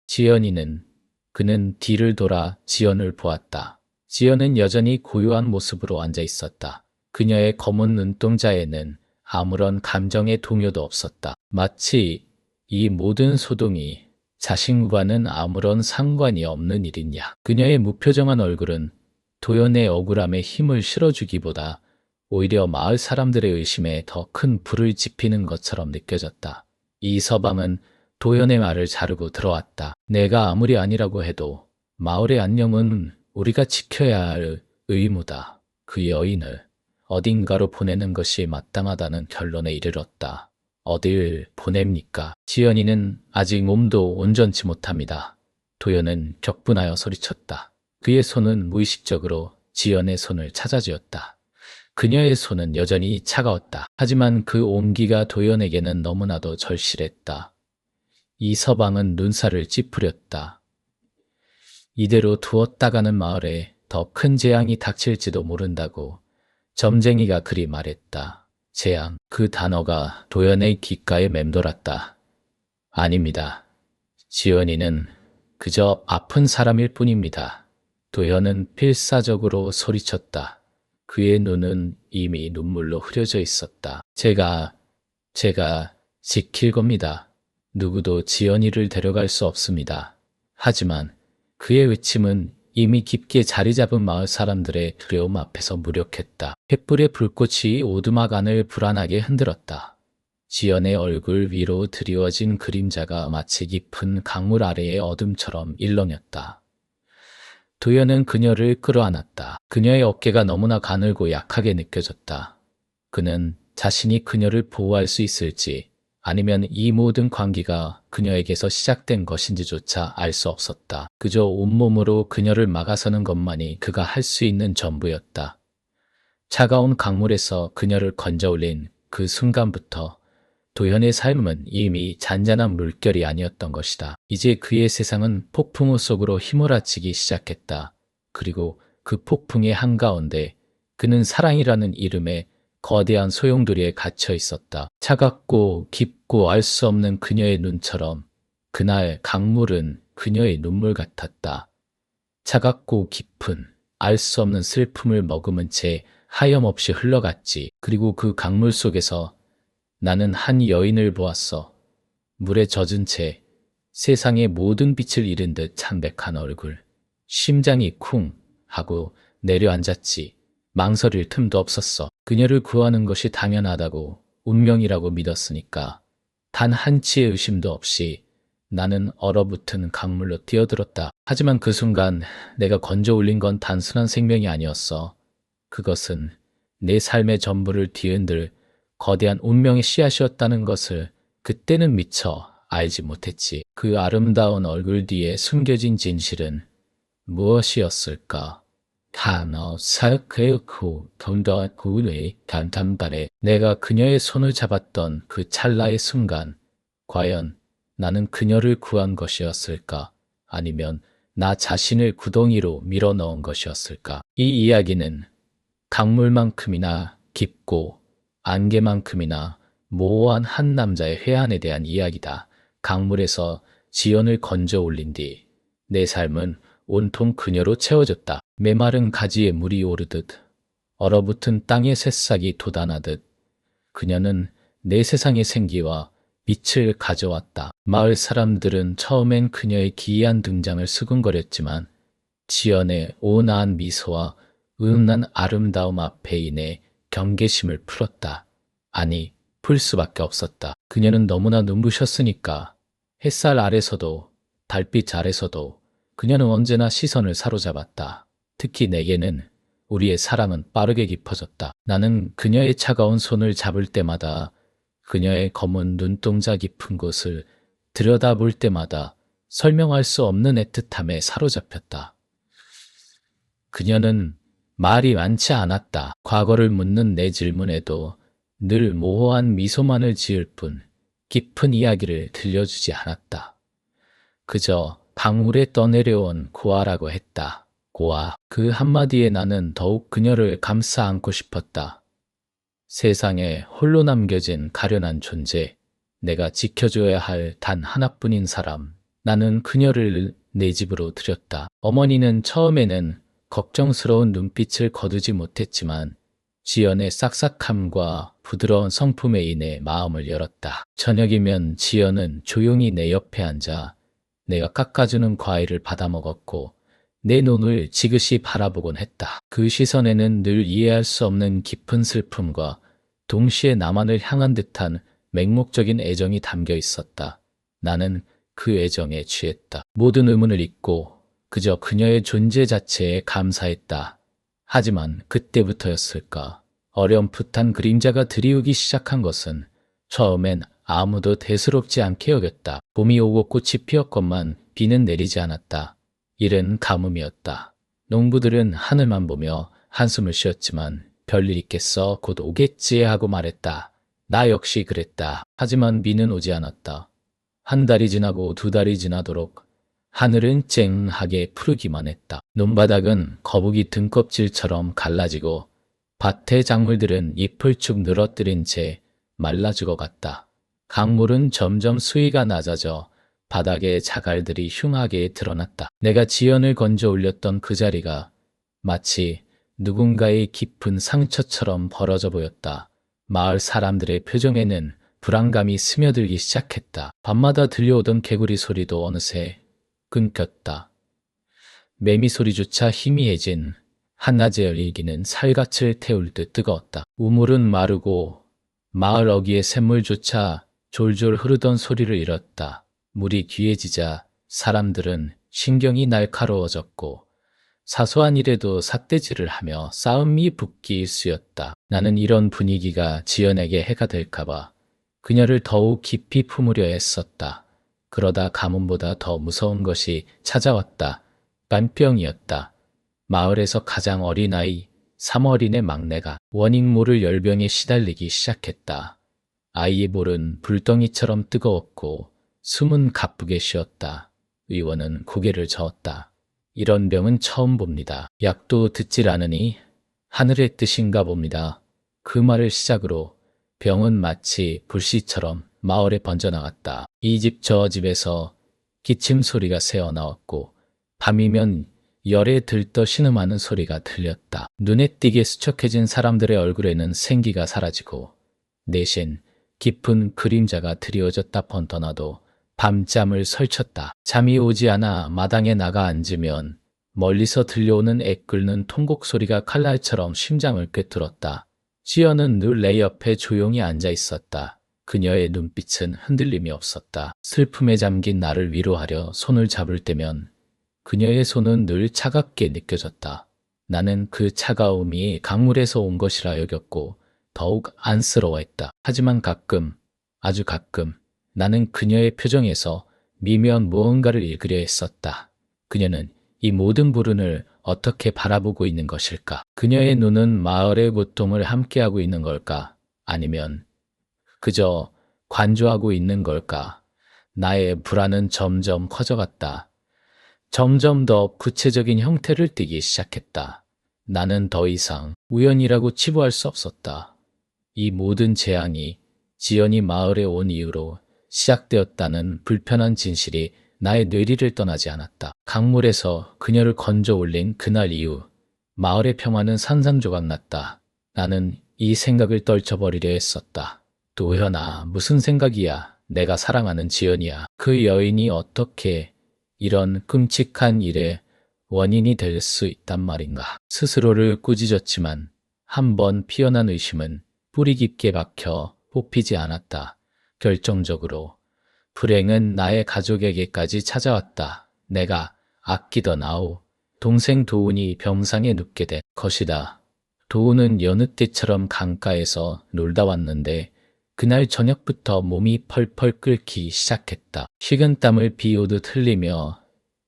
A: 그는 뒤를 돌아 지연을 보았다. 지연은 여전히 고요한 모습으로 앉아 있었다. 그녀의 검은 눈동자에는 아무런 감정의 동요도 없었다. 마치 이 모든 소동이 자신과는 아무런 상관이 없는 일이냐. 그녀의 무표정한 얼굴은 도연의 억울함에 힘을 실어주기보다 오히려 마을 사람들의 의심에 더 큰 불을 지피는 것처럼 느껴졌다. 이서방은 도연의 말을 자르고 들어왔다. 내가 아무리 아니라고 해도 마을의 안녕은 우리가 지켜야 할 의무다. 그 여인을 어딘가로 보내는 것이 마땅하다는 결론에 이르렀다. 어딜 보냅니까? 지연이는 아직 몸도 온전치 못합니다. 도연은 격분하여 소리쳤다. 그의 손은 무의식적으로 지연의 손을 찾아쥐었다. 그녀의 손은 여전히 차가웠다. 하지만 그 온기가 도연에게는 너무나도 절실했다. 이서방은 눈살을 찌푸렸다. 이대로 두었다가는 마을에 더 큰 재앙이 닥칠지도 모른다고 점쟁이가 그리 말했다. 재앙, 그 단어가 도연의 귓가에 맴돌았다. 아닙니다. 지연이는 그저 아픈 사람일 뿐입니다. 도연은 필사적으로 소리쳤다. 그의 눈은 이미 눈물로 흐려져 있었다. 제가 지킬 겁니다. 누구도 지연이를 데려갈 수 없습니다. 하지만 그의 외침은 이미 깊게 자리 잡은 마을 사람들의 두려움 앞에서 무력했다. 횃불의 불꽃이 오두막 안을 불안하게 흔들었다. 지연의 얼굴 위로 드리워진 그림자가 마치 깊은 강물 아래의 어둠처럼 일렁였다. 도연은 그녀를 끌어안았다. 그녀의 어깨가 너무나 가늘고 약하게 느껴졌다. 그는 자신이 그녀를 보호할 수 있을지 아니면 이 모든 광기가 그녀에게서 시작된 것인지조차 알 수 없었다. 그저 온몸으로 그녀를 막아서는 것만이 그가 할 수 있는 전부였다. 차가운 강물에서 그녀를 건져 올린 그 순간부터 도현의 삶은 이미 잔잔한 물결이 아니었던 것이다. 이제 그의 세상은 폭풍우 속으로 휘몰아치기 시작했다. 그리고 그 폭풍의 한가운데 그는 사랑이라는 이름의 거대한 소용돌이에 갇혀 있었다. 차갑고 깊고 알 수 없는 그녀의 눈처럼 그날 강물은 그녀의 눈물 같았다. 차갑고 깊은 알 수 없는 슬픔을 머금은 채 하염없이 흘러갔지. 그리고 그 강물 속에서 나는 한 여인을 보았어. 물에 젖은 채 세상의 모든 빛을 잃은 듯 창백한 얼굴. 심장이 쿵 하고 내려앉았지. 망설일 틈도 없었어. 그녀를 구하는 것이 당연하다고 운명이라고 믿었으니까 단 한치의 의심도 없이 나는 얼어붙은 강물로 뛰어들었다. 하지만 그 순간 내가 건져 올린 건 단순한 생명이 아니었어. 그것은 내 삶의 전부를 뒤흔들 거대한 운명의 씨앗이었다는 것을 그때는 미처 알지 못했지. 그 아름다운 얼굴 뒤에 숨겨진 진실은 무엇이었을까? 내가 그녀의 손을 잡았던 그 찰나의 순간, 과연 나는 그녀를 구한 것이었을까? 아니면 나 자신을 구덩이로 밀어넣은 것이었을까? 이 이야기는 강물만큼이나 깊고 안개만큼이나 모호한 한 남자의 회한에 대한 이야기다. 강물에서 지연을 건져 올린 뒤 내 삶은 온통 그녀로 채워졌다. 메마른 가지에 물이 오르듯 얼어붙은 땅의 새싹이 돋아나듯 그녀는 내 세상의 생기와 빛을 가져왔다. 마을 사람들은 처음엔 그녀의 기이한 등장을 수군거렸지만 지연의 온화한 미소와 은은한 아름다움 앞에 인해 경계심을 풀었다. 아니, 풀 수밖에 없었다. 그녀는 너무나 눈부셨으니까. 햇살 아래서도 달빛 아래서도 그녀는 언제나 시선을 사로잡았다. 특히 내게는 우리의 사랑은 빠르게 깊어졌다. 나는 그녀의 차가운 손을 잡을 때마다 그녀의 검은 눈동자 깊은 곳을 들여다볼 때마다 설명할 수 없는 애틋함에 사로잡혔다. 그녀는 말이 많지 않았다. 과거를 묻는 내 질문에도 늘 모호한 미소만을 지을 뿐 깊은 이야기를 들려주지 않았다. 그저 강물에 떠내려온 고아라고 했다. 고아. 그 한마디에 나는 더욱 그녀를 감싸 안고 싶었다. 세상에 홀로 남겨진 가련한 존재. 내가 지켜줘야 할 단 하나뿐인 사람. 나는 그녀를 내 집으로 들였다. 어머니는 처음에는 걱정스러운 눈빛을 거두지 못했지만 지연의 싹싹함과 부드러운 성품에 인해 마음을 열었다. 저녁이면 지연은 조용히 내 옆에 앉아 내가 깎아주는 과일을 받아 먹었고 내 눈을 지그시 바라보곤 했다. 그 시선에는 늘 이해할 수 없는 깊은 슬픔과 동시에 나만을 향한 듯한 맹목적인 애정이 담겨 있었다. 나는 그 애정에 취했다. 모든 의문을 잊고 그저 그녀의 존재 자체에 감사했다. 하지만 그때부터였을까? 어렴풋한 그림자가 드리우기 시작한 것은 처음엔 아무도 대수롭지 않게 여겼다. 봄이 오고 꽃이 피었건만 비는 내리지 않았다. 이른 가뭄이었다. 농부들은 하늘만 보며 한숨을 쉬었지만 별일 있겠어 곧 오겠지 하고 말했다. 나 역시 그랬다. 하지만 비는 오지 않았다. 한 달이 지나고 두 달이 지나도록 하늘은 쨍하게 푸르기만 했다. 논바닥은 거북이 등껍질처럼 갈라지고 밭의 작물들은 잎을 쭉 늘어뜨린 채 말라 죽어갔다. 강물은 점점 수위가 낮아져 바닥에 자갈들이 흉하게 드러났다. 내가 지연을 건져 올렸던 그 자리가 마치 누군가의 깊은 상처처럼 벌어져 보였다. 마을 사람들의 표정에는 불안감이 스며들기 시작했다. 밤마다 들려오던 개구리 소리도 어느새 끊겼다. 매미 소리조차 희미해진 한낮의 열기는 살갗을 태울 듯 뜨거웠다. 우물은 마르고 마을 어귀의 샘물조차 졸졸 흐르던 소리를 잃었다. 물이 귀해지자 사람들은 신경이 날카로워졌고 사소한 일에도 삿대질을 하며 싸움이 붙기 일쑤였다. 나는 이런 분위기가 지연에게 해가 될까봐 그녀를 더욱 깊이 품으려 했었다. 그러다 가뭄보다 더 무서운 것이 찾아왔다. 만병이었다. 마을에서 가장 어린 아이, 3어린의 막내가 원인 모를 열병에 시달리기 시작했다. 아이의 볼은 불덩이처럼 뜨거웠고 숨은 가쁘게 쉬었다. 의원은 고개를 저었다. 이런 병은 처음 봅니다. 약도 듣질 않으니 하늘의 뜻인가 봅니다. 그 말을 시작으로 병은 마치 불씨처럼 마을에 번져나갔다. 이 집 저 집에서 기침 소리가 새어나왔고 밤이면 열에 들떠 신음하는 소리가 들렸다. 눈에 띄게 수척해진 사람들의 얼굴에는 생기가 사라지고 내신 깊은 그림자가 드리워졌다 번떠나도 밤잠을 설쳤다. 잠이 오지 않아 마당에 나가 앉으면 멀리서 들려오는 애끓는 통곡 소리가 칼날처럼 심장을 꿰뚫었다. 지연은 늘 내 옆에 조용히 앉아 있었다. 그녀의 눈빛은 흔들림이 없었다. 슬픔에 잠긴 나를 위로하려 손을 잡을 때면 그녀의 손은 늘 차갑게 느껴졌다. 나는 그 차가움이 강물에서 온 것이라 여겼고 더욱 안쓰러워했다. 하지만 가끔, 아주 가끔 나는 그녀의 표정에서 미묘한 무언가를 읽으려 했었다. 그녀는 이 모든 불운을 어떻게 바라보고 있는 것일까? 그녀의 눈은 마을의 고통을 함께하고 있는 걸까? 아니면 그저 관조하고 있는 걸까? 나의 불안은 점점 커져갔다. 점점 더 구체적인 형태를 띠기 시작했다. 나는 더 이상 우연이라고 치부할 수 없었다. 이 모든 재앙이 지연이 마을에 온 이후로 시작되었다는 불편한 진실이 나의 뇌리를 떠나지 않았다. 강물에서 그녀를 건져 올린 그날 이후 마을의 평화는 산산조각 났다. 나는 이 생각을 떨쳐버리려 했었다. 도현아, 무슨 생각이야? 내가 사랑하는 지연이야. 그 여인이 어떻게 이런 끔찍한 일의 원인이 될 수 있단 말인가. 스스로를 꾸짖었지만 한번 피어난 의심은 뿌리 깊게 박혀 뽑히지 않았다. 결정적으로 불행은 나의 가족에게까지 찾아왔다. 내가 아끼던 아우, 동생 도훈이 병상에 눕게 된 것이다. 도훈은 여느 때처럼 강가에서 놀다 왔는데 그날 저녁부터 몸이 펄펄 끓기 시작했다. 식은땀을 비오듯 흘리며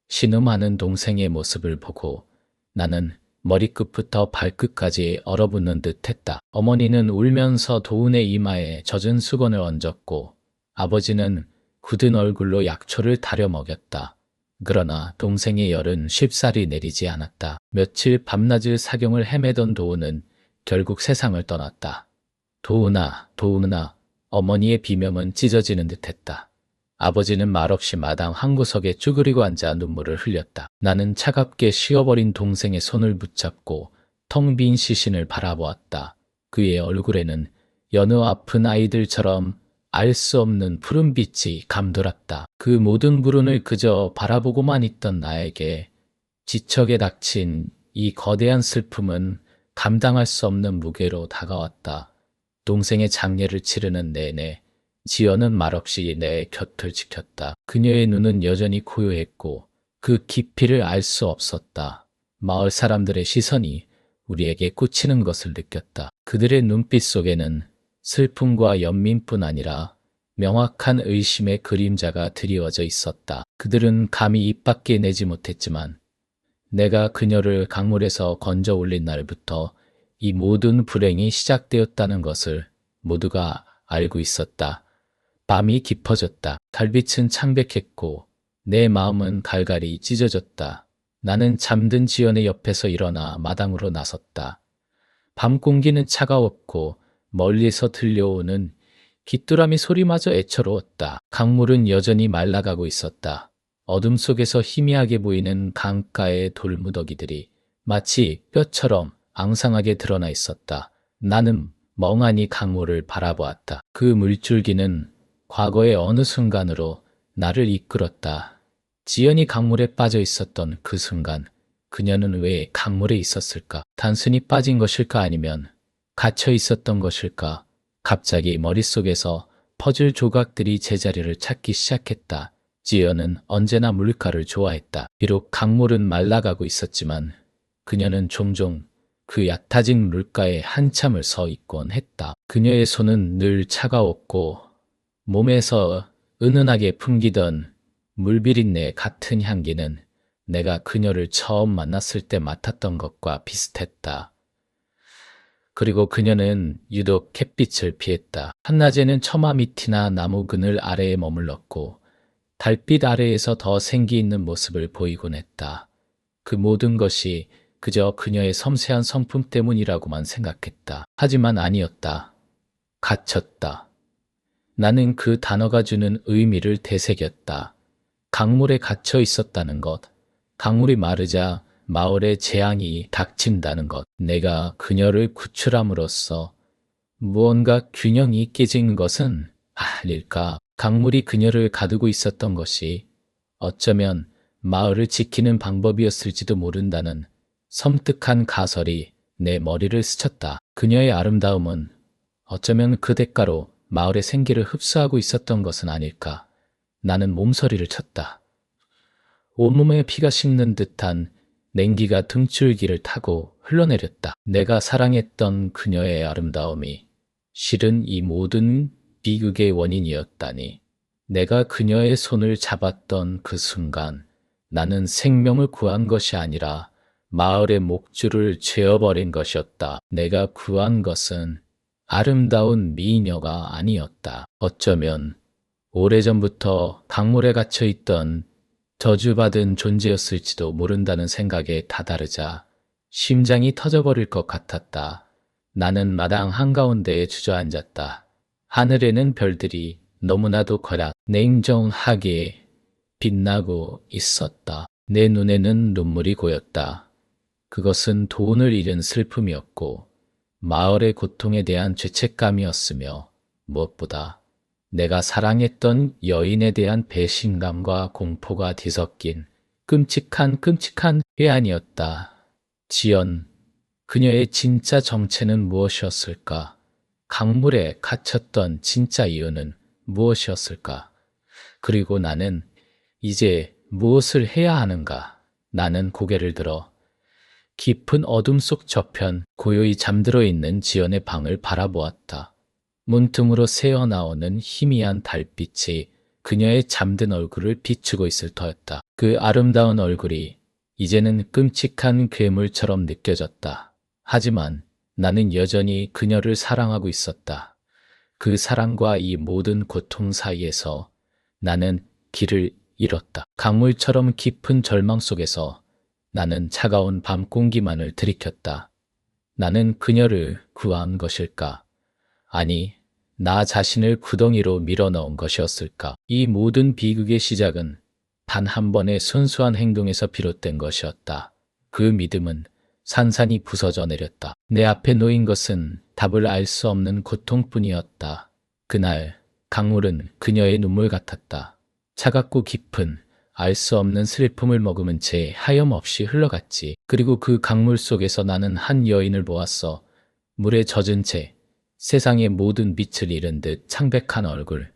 A: 신음하는 동생의 모습을 보고 나는 머리끝부터 발끝까지 얼어붙는 듯 했다. 어머니는 울면서 도훈의 이마에 젖은 수건을 얹었고 아버지는 굳은 얼굴로 약초를 다려 먹였다. 그러나 동생의 열은 쉽사리 내리지 않았다. 며칠 밤낮을 사경을 헤매던 도훈은 결국 세상을 떠났다. 도훈아, 도훈아, 어머니의 비명은 찢어지는 듯했다. 아버지는 말없이 마당 한 구석에 쭈그리고 앉아 눈물을 흘렸다. 나는 차갑게 식어버린 동생의 손을 붙잡고 텅 빈 시신을 바라보았다. 그의 얼굴에는 여느 아픈 아이들처럼 알 수 없는 푸른빛이 감돌았다. 그 모든 불운을 그저 바라보고만 있던 나에게 지척에 닥친 이 거대한 슬픔은 감당할 수 없는 무게로 다가왔다. 동생의 장례를 치르는 내내 지연은 말없이 내 곁을 지켰다. 그녀의 눈은 여전히 고요했고 그 깊이를 알 수 없었다. 마을 사람들의 시선이 우리에게 꽂히는 것을 느꼈다. 그들의 눈빛 속에는 슬픔과 연민뿐 아니라 명확한 의심의 그림자가 드리워져 있었다. 그들은 감히 입 밖에 내지 못했지만 내가 그녀를 강물에서 건져 올린 날부터 이 모든 불행이 시작되었다는 것을 모두가 알고 있었다. 밤이 깊어졌다. 달빛은 창백했고 내 마음은 갈갈이 찢어졌다. 나는 잠든 지연의 옆에서 일어나 마당으로 나섰다. 밤 공기는 차가웠고 멀리서 들려오는 귀뚜라미 소리마저 애처로웠다. 강물은 여전히 말라가고 있었다. 어둠 속에서 희미하게 보이는 강가의 돌무더기들이 마치 뼈처럼 앙상하게 드러나 있었다. 나는 멍하니 강물을 바라보았다. 그 물줄기는 과거의 어느 순간으로 나를 이끌었다. 지연이 강물에 빠져 있었던 그 순간, 그녀는 왜 강물에 있었을까? 단순히 빠진 것일까 아니면 갇혀 있었던 것일까? 갑자기 머릿속에서 퍼즐 조각들이 제자리를 찾기 시작했다. 지연은 언제나 물가를 좋아했다. 비록 강물은 말라가고 있었지만 그녀는 종종 그 얕아진 물가에 한참을 서 있곤 했다. 그녀의 손은 늘 차가웠고 몸에서 은은하게 풍기던 물비린내 같은 향기는 내가 그녀를 처음 만났을 때 맡았던 것과 비슷했다. 그리고 그녀는 유독 햇빛을 피했다. 한낮에는 처마 밑이나 나무 그늘 아래에 머물렀고 달빛 아래에서 더 생기 있는 모습을 보이곤 했다. 그 모든 것이 그저 그녀의 섬세한 성품 때문이라고만 생각했다. 하지만 아니었다. 갇혔다. 나는 그 단어가 주는 의미를 되새겼다. 강물에 갇혀 있었다는 것, 강물이 마르자 마을에 재앙이 닥친다는 것, 내가 그녀를 구출함으로써 무언가 균형이 깨진 것은 아닐까. 강물이 그녀를 가두고 있었던 것이 어쩌면 마을을 지키는 방법이었을지도 모른다는 섬뜩한 가설이 내 머리를 스쳤다. 그녀의 아름다움은 어쩌면 그 대가로 마을의 생기를 흡수하고 있었던 것은 아닐까. 나는 몸서리를 쳤다. 온몸에 피가 식는 듯한 냉기가 등줄기를 타고 흘러내렸다. 내가 사랑했던 그녀의 아름다움이 실은 이 모든 비극의 원인이었다니. 내가 그녀의 손을 잡았던 그 순간 나는 생명을 구한 것이 아니라 마을의 목줄을 죄어버린 것이었다. 내가 구한 것은 아름다운 미녀가 아니었다. 어쩌면 오래전부터 강물에 갇혀 있던 저주받은 존재였을지도 모른다는 생각에 다다르자 심장이 터져버릴 것 같았다. 나는 마당 한가운데에 주저앉았다. 하늘에는 별들이 너무나도 거라 냉정하게 빛나고 있었다. 내 눈에는 눈물이 고였다. 그것은 돈을 잃은 슬픔이었고 마을의 고통에 대한 죄책감이었으며 무엇보다 내가 사랑했던 여인에 대한 배신감과 공포가 뒤섞인 끔찍한 회한이었다. 지연, 그녀의 진짜 정체는 무엇이었을까? 강물에 갇혔던 진짜 이유는 무엇이었을까? 그리고 나는 이제 무엇을 해야 하는가? 나는 고개를 들어 깊은 어둠 속 저편 고요히 잠들어 있는 지연의 방을 바라보았다. 문틈으로 새어나오는 희미한 달빛이 그녀의 잠든 얼굴을 비추고 있을 터였다. 그 아름다운 얼굴이 이제는 끔찍한 괴물처럼 느껴졌다. 하지만 나는 여전히 그녀를 사랑하고 있었다. 그 사랑과 이 모든 고통 사이에서 나는 길을 잃었다. 강물처럼 깊은 절망 속에서 나는 차가운 밤 공기만을 들이켰다. 나는 그녀를 구한 것일까? 아니, 나 자신을 구덩이로 밀어넣은 것이었을까? 이 모든 비극의 시작은 단 한 번의 순수한 행동에서 비롯된 것이었다. 그 믿음은 산산이 부서져 내렸다. 내 앞에 놓인 것은 답을 알 수 없는 고통뿐이었다. 그날 강물은 그녀의 눈물 같았다. 차갑고 깊은 알 수 없는 슬픔을 머금은 채 하염없이 흘러갔지. 그리고 그 강물 속에서 나는 한 여인을 보았어. 물에 젖은 채 세상의 모든 빛을 잃은 듯 창백한 얼굴.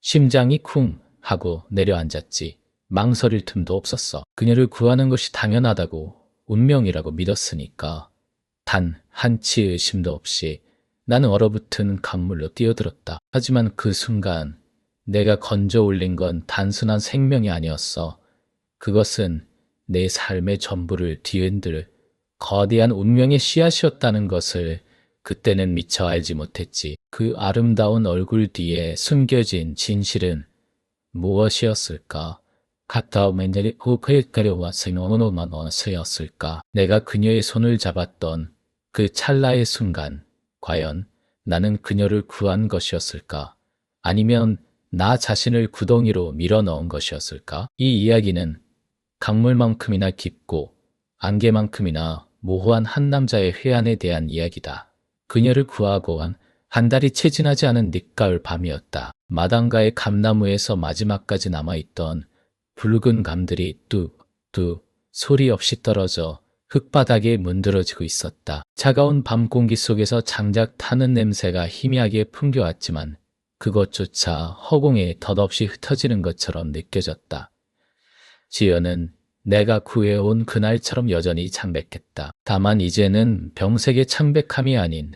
A: 심장이 쿵 하고 내려앉았지. 망설일 틈도 없었어. 그녀를 구하는 것이 당연하다고, 운명이라고 믿었으니까. 단 한치 의심도 없이 나는 얼어붙은 강물로 뛰어들었다. 하지만 그 순간 내가 건져 올린 건 단순한 생명이 아니었어. 그것은 내 삶의 전부를 뒤흔들 거대한 운명의 씨앗이었다는 것을 그때는 미처 알지 못했지. 그 아름다운 얼굴 뒤에 숨겨진 진실은 무엇이었을까? 갔다 오면 후회가려와 생각으로만 어서였을까? 내가 그녀의 손을 잡았던 그 찰나의 순간, 과연 나는 그녀를 구한 것이었을까? 아니면 나 자신을 구덩이로 밀어넣은 것이었을까? 이 이야기는 강물만큼이나 깊고 안개만큼이나 모호한 한 남자의 회한에 대한 이야기다. 그녀를 구하고 한 달이 채 지나지 않은 늦가을 밤이었다. 마당가의 감나무에서 마지막까지 남아있던 붉은 감들이 뚝뚝 소리 없이 떨어져 흙바닥에 문드러지고 있었다. 차가운 밤 공기 속에서 장작 타는 냄새가 희미하게 풍겨왔지만 그것조차 허공에 덧없이 흩어지는 것처럼 느껴졌다. 지연은 내가 구해온 그날처럼 여전히 창백했다. 다만 이제는 병색의 창백함이 아닌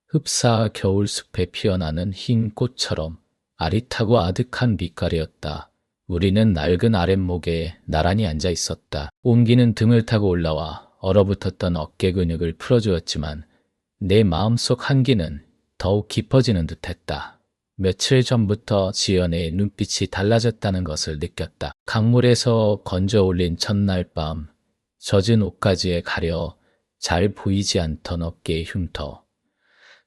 A: 흡사 겨울숲에 피어나는 흰 꽃처럼 아릿하고 아득한 빛깔이었다. 우리는 낡은 아랫목에 나란히 앉아 있었다. 옹기는 등을 타고 올라와 얼어붙었던 어깨 근육을 풀어주었지만 내 마음속 한기는 더욱 깊어지는 듯했다. 며칠 전부터 지연의 눈빛이 달라졌다는 것을 느꼈다. 강물에서 건져 올린 첫날 밤, 젖은 옷가지에 가려 잘 보이지 않던 어깨의 흉터.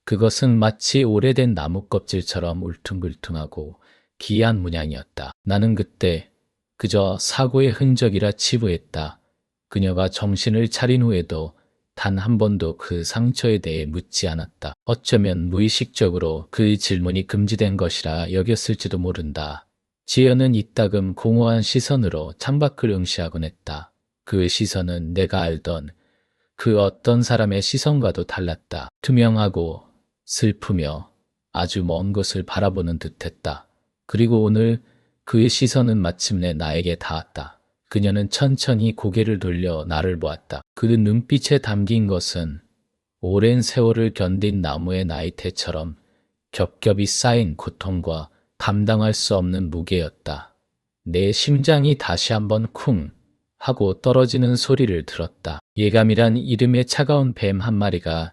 A: 그것은 마치 오래된 나무 껍질처럼 울퉁불퉁하고 기이한 문양이었다. 나는 그때 그저 사고의 흔적이라 치부했다. 그녀가 정신을 차린 후에도 단 한 번도 그 상처에 대해 묻지 않았다. 어쩌면 무의식적으로 그 질문이 금지된 것이라 여겼을지도 모른다. 지연은 이따금 공허한 시선으로 창밖을 응시하곤 했다. 그 시선은 내가 알던 그 어떤 사람의 시선과도 달랐다. 투명하고 슬프며 아주 먼 곳을 바라보는 듯했다. 그리고 오늘 그의 시선은 마침내 나에게 닿았다. 그녀는 천천히 고개를 돌려 나를 보았다. 그 눈빛에 담긴 것은 오랜 세월을 견딘 나무의 나이테처럼 겹겹이 쌓인 고통과 감당할 수 없는 무게였다. 내 심장이 다시 한번 쿵 하고 떨어지는 소리를 들었다. 예감이란 이름의 차가운 뱀 한 마리가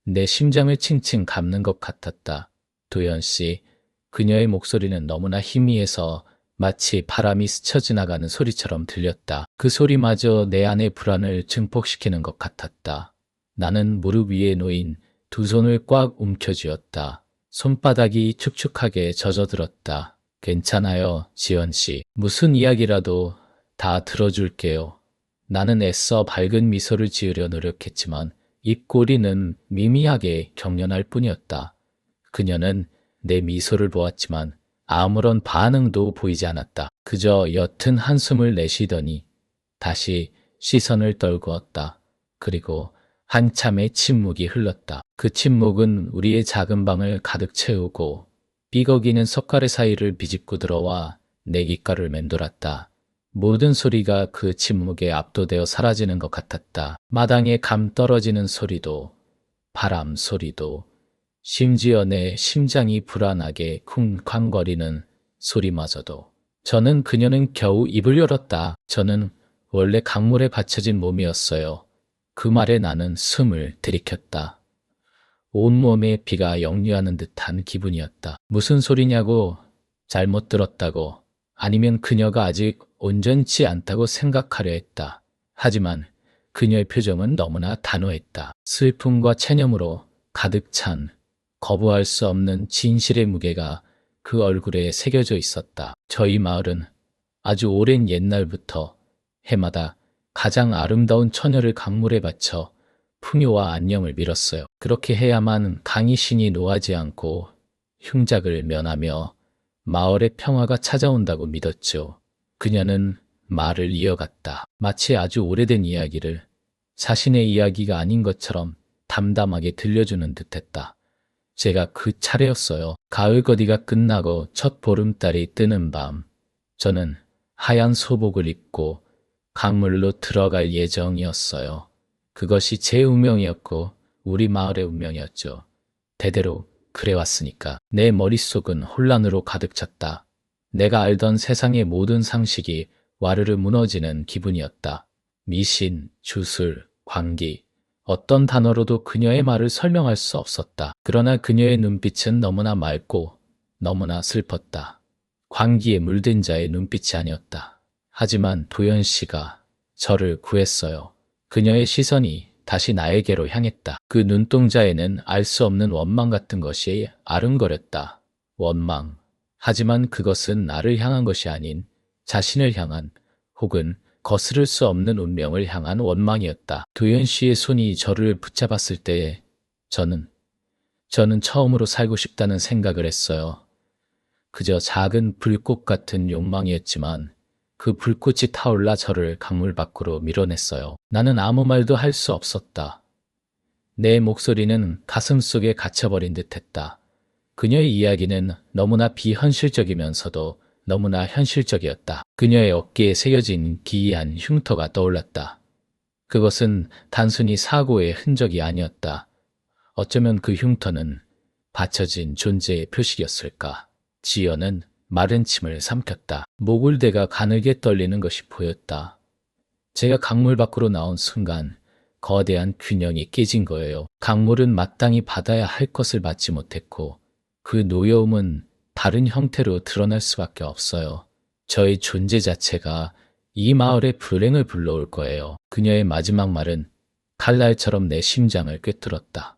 A: 내 심장을 칭칭 감는 것 같았다. 도연 씨, 그녀의 목소리는 너무나 희미해서 마치 바람이 스쳐 지나가는 소리처럼 들렸다. 그 소리마저 내 안의 불안을 증폭시키는 것 같았다. 나는 무릎 위에 놓인 두 손을 꽉 움켜쥐었다. 손바닥이 축축하게 젖어들었다. 괜찮아요, 지연 씨. 무슨 이야기라도 다 들어줄게요. 나는 애써 밝은 미소를 지으려 노력했지만 입꼬리는 미미하게 경련할 뿐이었다. 그녀는 내 미소를 보았지만 아무런 반응도 보이지 않았다. 그저 옅은 한숨을 내쉬더니 다시 시선을 떨구었다. 그리고 한참의 침묵이 흘렀다. 그 침묵은 우리의 작은 방을 가득 채우고 삐걱이는 석가래 사이를 비집고 들어와 내 귓가를 맴돌았다. 모든 소리가 그 침묵에 압도되어 사라지는 것 같았다. 마당에 감 떨어지는 소리도, 바람 소리도, 심지어 내 심장이 불안하게 쿵쾅거리는 소리마저도. 저는 그녀는 겨우 입을 열었다. 저는 원래 강물에 받쳐진 몸이었어요. 그 말에 나는 숨을 들이켰다. 온몸에 비가 역류하는 듯한 기분이었다. 무슨 소리냐고, 잘못 들었다고, 아니면 그녀가 아직 온전치 않다고 생각하려 했다. 하지만 그녀의 표정은 너무나 단호했다. 슬픔과 체념으로 가득 찬 거부할 수 없는 진실의 무게가 그 얼굴에 새겨져 있었다. 저희 마을은 아주 오랜 옛날부터 해마다 가장 아름다운 처녀를 강물에 바쳐 풍요와 안녕을 빌었어요. 그렇게 해야만 강이 신이 노하지 않고 흉작을 면하며 마을의 평화가 찾아온다고 믿었죠. 그녀는 말을 이어갔다. 마치 아주 오래된 이야기를 자신의 이야기가 아닌 것처럼 담담하게 들려주는 듯했다. 제가 그 차례였어요. 가을 거디가 끝나고 첫 보름달이 뜨는 밤, 저는 하얀 소복을 입고 강물로 들어갈 예정이었어요. 그것이 제 운명이었고 우리 마을의 운명이었죠. 대대로 그래왔으니까. 내 머릿속은 혼란으로 가득 찼다. 내가 알던 세상의 모든 상식이 와르르 무너지는 기분이었다. 미신, 주술, 광기, 어떤 단어로도 그녀의 말을 설명할 수 없었다. 그러나 그녀의 눈빛은 너무나 맑고 너무나 슬펐다. 광기에 물든 자의 눈빛이 아니었다. 하지만 도연 씨가 저를 구했어요. 그녀의 시선이 다시 나에게로 향했다. 그 눈동자에는 알 수 없는 원망 같은 것이 아른거렸다. 원망. 하지만 그것은 나를 향한 것이 아닌 자신을 향한 혹은 거스를 수 없는 운명을 향한 원망이었다. 도연 씨의 손이 저를 붙잡았을 때에 저는 처음으로 살고 싶다는 생각을 했어요. 그저 작은 불꽃 같은 욕망이었지만 그 불꽃이 타올라 저를 강물 밖으로 밀어냈어요. 나는 아무 말도 할 수 없었다. 내 목소리는 가슴속에 갇혀버린 듯했다. 그녀의 이야기는 너무나 비현실적이면서도 너무나 현실적이었다. 그녀의 어깨에 새겨진 기이한 흉터가 떠올랐다. 그것은 단순히 사고의 흔적이 아니었다. 어쩌면 그 흉터는 받쳐진 존재의 표식이었을까. 지연은 마른 침을 삼켰다. 목울대가 가늘게 떨리는 것이 보였다. 제가 강물 밖으로 나온 순간 거대한 균형이 깨진 거예요. 강물은 마땅히 받아야 할 것을 받지 못했고 그 노여움은 다른 형태로 드러날 수밖에 없어요. 저의 존재 자체가 이 마을의 불행을 불러올 거예요. 그녀의 마지막 말은 칼날처럼 내 심장을 꿰뚫었다.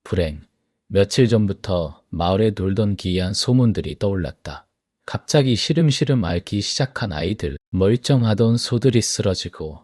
A: 불행. 며칠 전부터 마을에 돌던 기이한 소문들이 떠올랐다. 갑자기 시름시름 앓기 시작한 아이들, 멀쩡하던 소들이 쓰러지고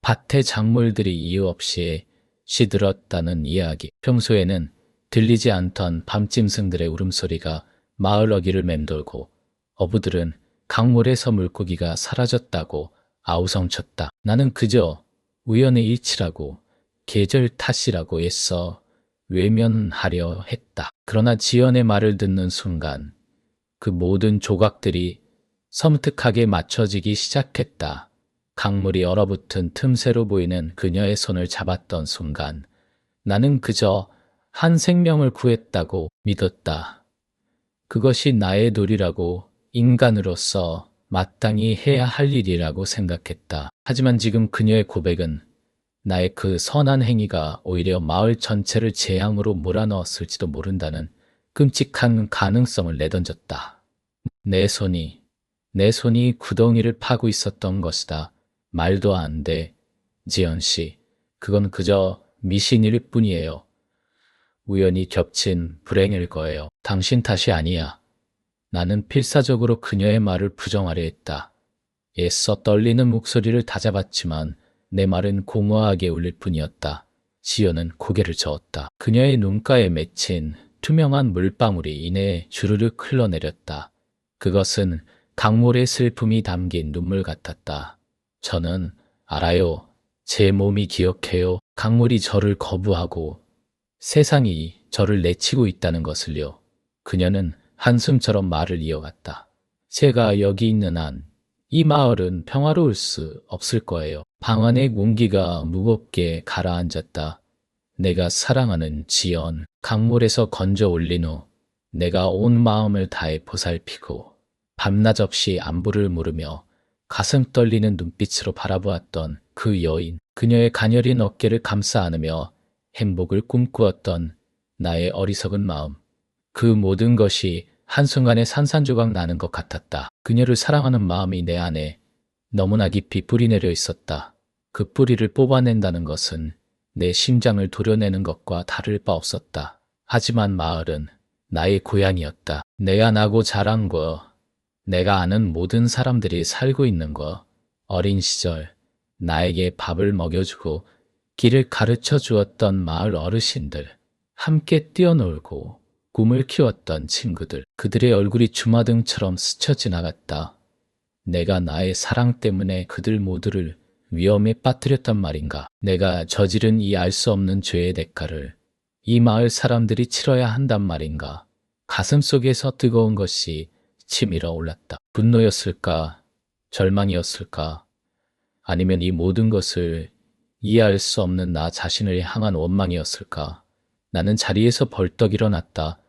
A: 밭의 작물들이 이유 없이 시들었다는 이야기. 평소에는 들리지 않던 밤짐승들의 울음소리가 마을 어귀를 맴돌고 어부들은 강물에서 물고기가 사라졌다고 아우성쳤다. 나는 그저 우연의 일치라고 계절 탓이라고 애써 외면하려 했다. 그러나 지연의 말을 듣는 순간 그 모든 조각들이 섬뜩하게 맞춰지기 시작했다. 강물이 얼어붙은 틈새로 보이는 그녀의 손을 잡았던 순간 나는 그저 한 생명을 구했다고 믿었다. 그것이 나의 도리라고 인간으로서 마땅히 해야 할 일이라고 생각했다. 하지만 지금 그녀의 고백은 나의 그 선한 행위가 오히려 마을 전체를 재앙으로 몰아넣었을지도 모른다는 끔찍한 가능성을 내던졌다. 내 손이 구덩이를 파고 있었던 것이다. 말도 안 돼. 지연 씨, 그건 그저 미신일 뿐이에요. 우연히 겹친 불행일 거예요. 당신 탓이 아니야. 나는 필사적으로 그녀의 말을 부정하려 했다. 애써 떨리는 목소리를 다잡았지만 내 말은 공허하게 울릴 뿐이었다. 지연은 고개를 저었다. 그녀의 눈가에 맺힌 투명한 물방울이 이내 주르륵 흘러내렸다. 그것은 강물의 슬픔이 담긴 눈물 같았다. 저는 알아요. 제 몸이 기억해요. 강물이 저를 거부하고 세상이 저를 내치고 있다는 것을요. 그녀는 한숨처럼 말을 이어갔다. 제가 여기 있는 한 이 마을은 평화로울 수 없을 거예요. 방 안의 공기가 무겁게 가라앉았다. 내가 사랑하는 지연. 강물에서 건져 올린 후 내가 온 마음을 다해 보살피고 밤낮 없이 안부를 물으며 가슴 떨리는 눈빛으로 바라보았던 그 여인. 그녀의 가녀린 어깨를 감싸 안으며 행복을 꿈꾸었던 나의 어리석은 마음. 그 모든 것이 한순간에 산산조각 나는 것 같았다. 그녀를 사랑하는 마음이 내 안에 너무나 깊이 뿌리내려 있었다. 그 뿌리를 뽑아낸다는 것은 내 심장을 도려내는 것과 다를 바 없었다. 하지만 마을은 나의 고향이었다. 내가 나고 자란 곳, 내가 아는 모든 사람들이 살고 있는 곳, 어린 시절 나에게 밥을 먹여주고 길을 가르쳐 주었던 마을 어르신들, 함께 뛰어놀고 꿈을 키웠던 친구들, 그들의 얼굴이 주마등처럼 스쳐 지나갔다. 내가 나의 사랑 때문에 그들 모두를 위험에 빠뜨렸단 말인가. 내가 저지른 이 알 수 없는 죄의 대가를 이 마을 사람들이 치러야 한단 말인가. 가슴 속에서 뜨거운 것이 치밀어 올랐다. 분노였을까? 절망이었을까? 아니면 이 모든 것을 이해할 수 없는 나 자신을 향한 원망이었을까? 나는 자리에서 벌떡 일어났다.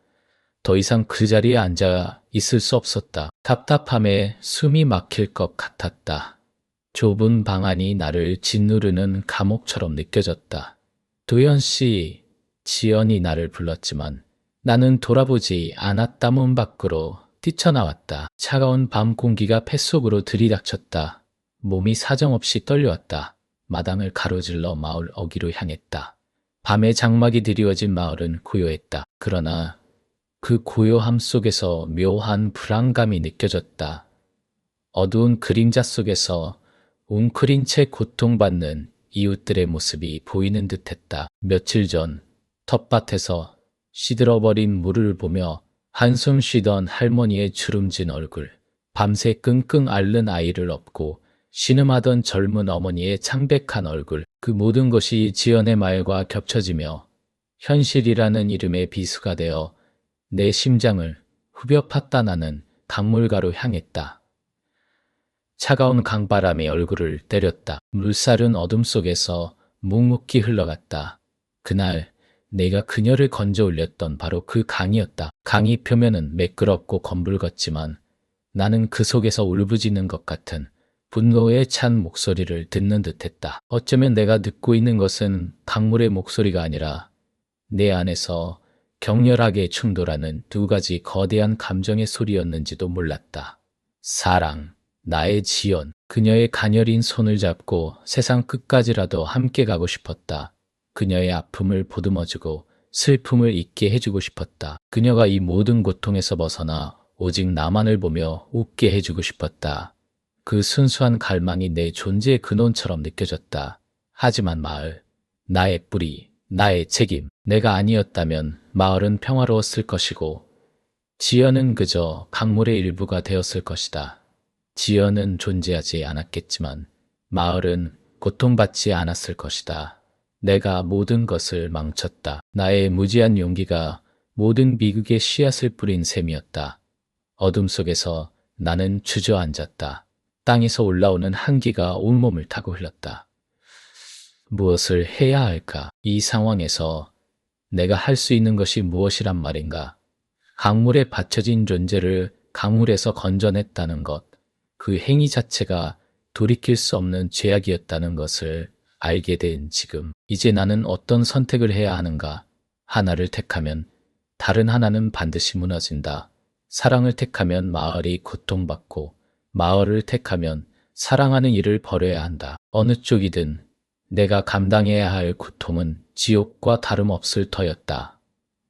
A: 더 이상 그 자리에 앉아 있을 수 없었다. 답답함에 숨이 막힐 것 같았다. 좁은 방 안이 나를 짓누르는 감옥처럼 느껴졌다. 도연 씨, 지연이 나를 불렀지만 나는 돌아보지 않았다. 문 밖으로 뛰쳐나왔다. 차가운 밤 공기가 폐속으로 들이닥쳤다. 몸이 사정없이 떨려왔다. 마당을 가로질러 마을 어귀로 향했다. 밤의 장막이 드리워진 마을은 고요했다. 그러나 그 고요함 속에서 묘한 불안감이 느껴졌다. 어두운 그림자 속에서 웅크린 채 고통받는 이웃들의 모습이 보이는 듯했다. 며칠 전 텃밭에서 시들어버린 물을 보며 한숨 쉬던 할머니의 주름진 얼굴, 밤새 끙끙 앓는 아이를 업고 신음하던 젊은 어머니의 창백한 얼굴, 그 모든 것이 지연의 말과 겹쳐지며 현실이라는 이름의 비수가 되어 내 심장을 후벼 팠다. 나는 강물가로 향했다. 차가운 강바람이 얼굴을 때렸다. 물살은 어둠 속에서 묵묵히 흘러갔다. 그날 내가 그녀를 건져 올렸던 바로 그 강이었다. 강의 표면은 매끄럽고 검붉었지만 나는 그 속에서 울부짖는 것 같은 분노에 찬 목소리를 듣는 듯했다. 어쩌면 내가 듣고 있는 것은 강물의 목소리가 아니라 내 안에서 격렬하게 충돌하는 두 가지 거대한 감정의 소리였는지도 몰랐다. 사랑, 나의 지연, 그녀의 가녀린 손을 잡고 세상 끝까지라도 함께 가고 싶었다. 그녀의 아픔을 보듬어주고 슬픔을 잊게 해주고 싶었다. 그녀가 이 모든 고통에서 벗어나 오직 나만을 보며 웃게 해주고 싶었다. 그 순수한 갈망이 내 존재의 근원처럼 느껴졌다. 하지만 마을, 나의 뿌리, 나의 책임, 내가 아니었다면 마을은 평화로웠을 것이고 지연은 그저 강물의 일부가 되었을 것이다. 지연은 존재하지 않았겠지만 마을은 고통받지 않았을 것이다. 내가 모든 것을 망쳤다. 나의 무지한 용기가 모든 비극의 씨앗을 뿌린 셈이었다. 어둠 속에서 나는 주저앉았다. 땅에서 올라오는 한기가 온몸을 타고 흘렀다. 무엇을 해야 할까? 이 상황에서 내가 할 수 있는 것이 무엇이란 말인가? 강물에 받쳐진 존재를 강물에서 건져냈다는 것, 그 행위 자체가 돌이킬 수 없는 죄악이었다는 것을 알게 된 지금, 이제 나는 어떤 선택을 해야 하는가? 하나를 택하면 다른 하나는 반드시 무너진다. 사랑을 택하면 마을이 고통받고 마을을 택하면 사랑하는 일을 버려야 한다. 어느 쪽이든 내가 감당해야 할 고통은 지옥과 다름없을 터였다.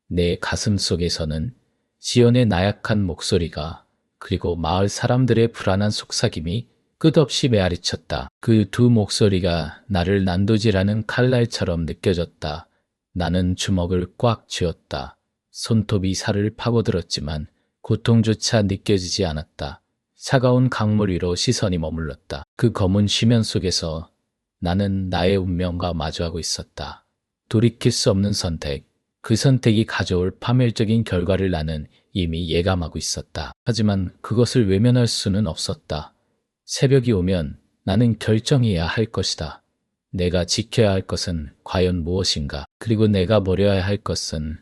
A: 내 가슴 속에서는 지연의 나약한 목소리가 그리고 마을 사람들의 불안한 속삭임이 끝없이 메아리쳤다. 그 두 목소리가 나를 난도질하는 칼날처럼 느껴졌다. 나는 주먹을 꽉 쥐었다. 손톱이 살을 파고들었지만 고통조차 느껴지지 않았다. 차가운 강물 위로 시선이 머물렀다. 그 검은 심연 속에서 나는 나의 운명과 마주하고 있었다. 돌이킬 수 없는 선택, 그 선택이 가져올 파멸적인 결과를 나는 이미 예감하고 있었다. 하지만 그것을 외면할 수는 없었다. 새벽이 오면 나는 결정해야 할 것이다. 내가 지켜야 할 것은 과연 무엇인가? 그리고 내가 버려야 할 것은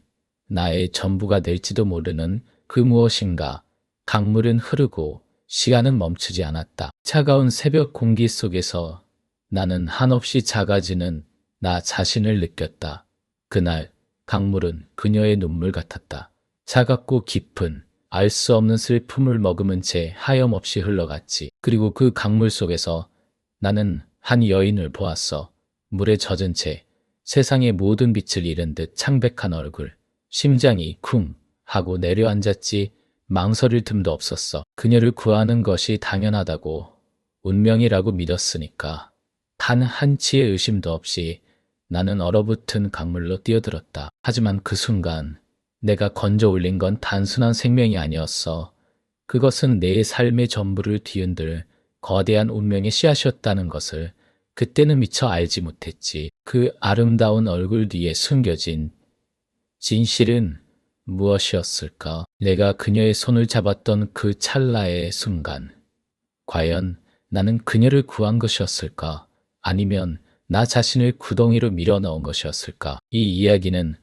A: 나의 전부가 될지도 모르는 그 무엇인가? 강물은 흐르고 시간은 멈추지 않았다. 차가운 새벽 공기 속에서 나는 한없이 작아지는 나 자신을 느꼈다. 그날 강물은 그녀의 눈물 같았다. 차갑고 깊은 알 수 없는 슬픔을 머금은 채 하염없이 흘러갔지. 그리고 그 강물 속에서 나는 한 여인을 보았어. 물에 젖은 채 세상의 모든 빛을 잃은 듯 창백한 얼굴. 심장이 쿵 하고 내려앉았지. 망설일 틈도 없었어. 그녀를 구하는 것이 당연하다고 운명이라고 믿었으니까. 단 한치의 의심도 없이 나는 얼어붙은 강물로 뛰어들었다. 하지만 그 순간 내가 건져 올린 건 단순한 생명이 아니었어. 그것은 내 삶의 전부를 뒤흔들 거대한 운명의 씨앗이었다는 것을 그때는 미처 알지 못했지. 그 아름다운 얼굴 뒤에 숨겨진 진실은 무엇이었을까? 내가 그녀의 손을 잡았던 그 찰나의 순간, 과연 나는 그녀를 구한 것이었을까? 아니면 나 자신을 구덩이로 밀어넣은 것이었을까? 이 이야기는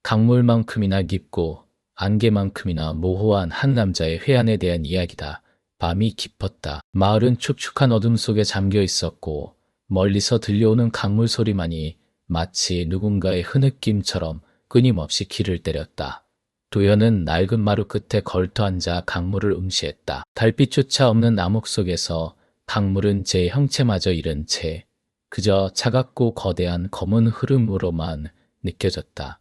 A: 강물만큼이나 깊고 안개만큼이나 모호한 한 남자의 회한에 대한 이야기다. 밤이 깊었다. 마을은 축축한 어둠 속에 잠겨 있었고 멀리서 들려오는 강물 소리만이 마치 누군가의 흐느낌처럼 끊임없이 귀를 때렸다. 도연은 낡은 마루 끝에 걸터앉아 강물을 응시했다. 달빛조차 없는 암흑 속에서 강물은 제 형체마저 잃은 채 그저 차갑고 거대한 검은 흐름으로만 느껴졌다.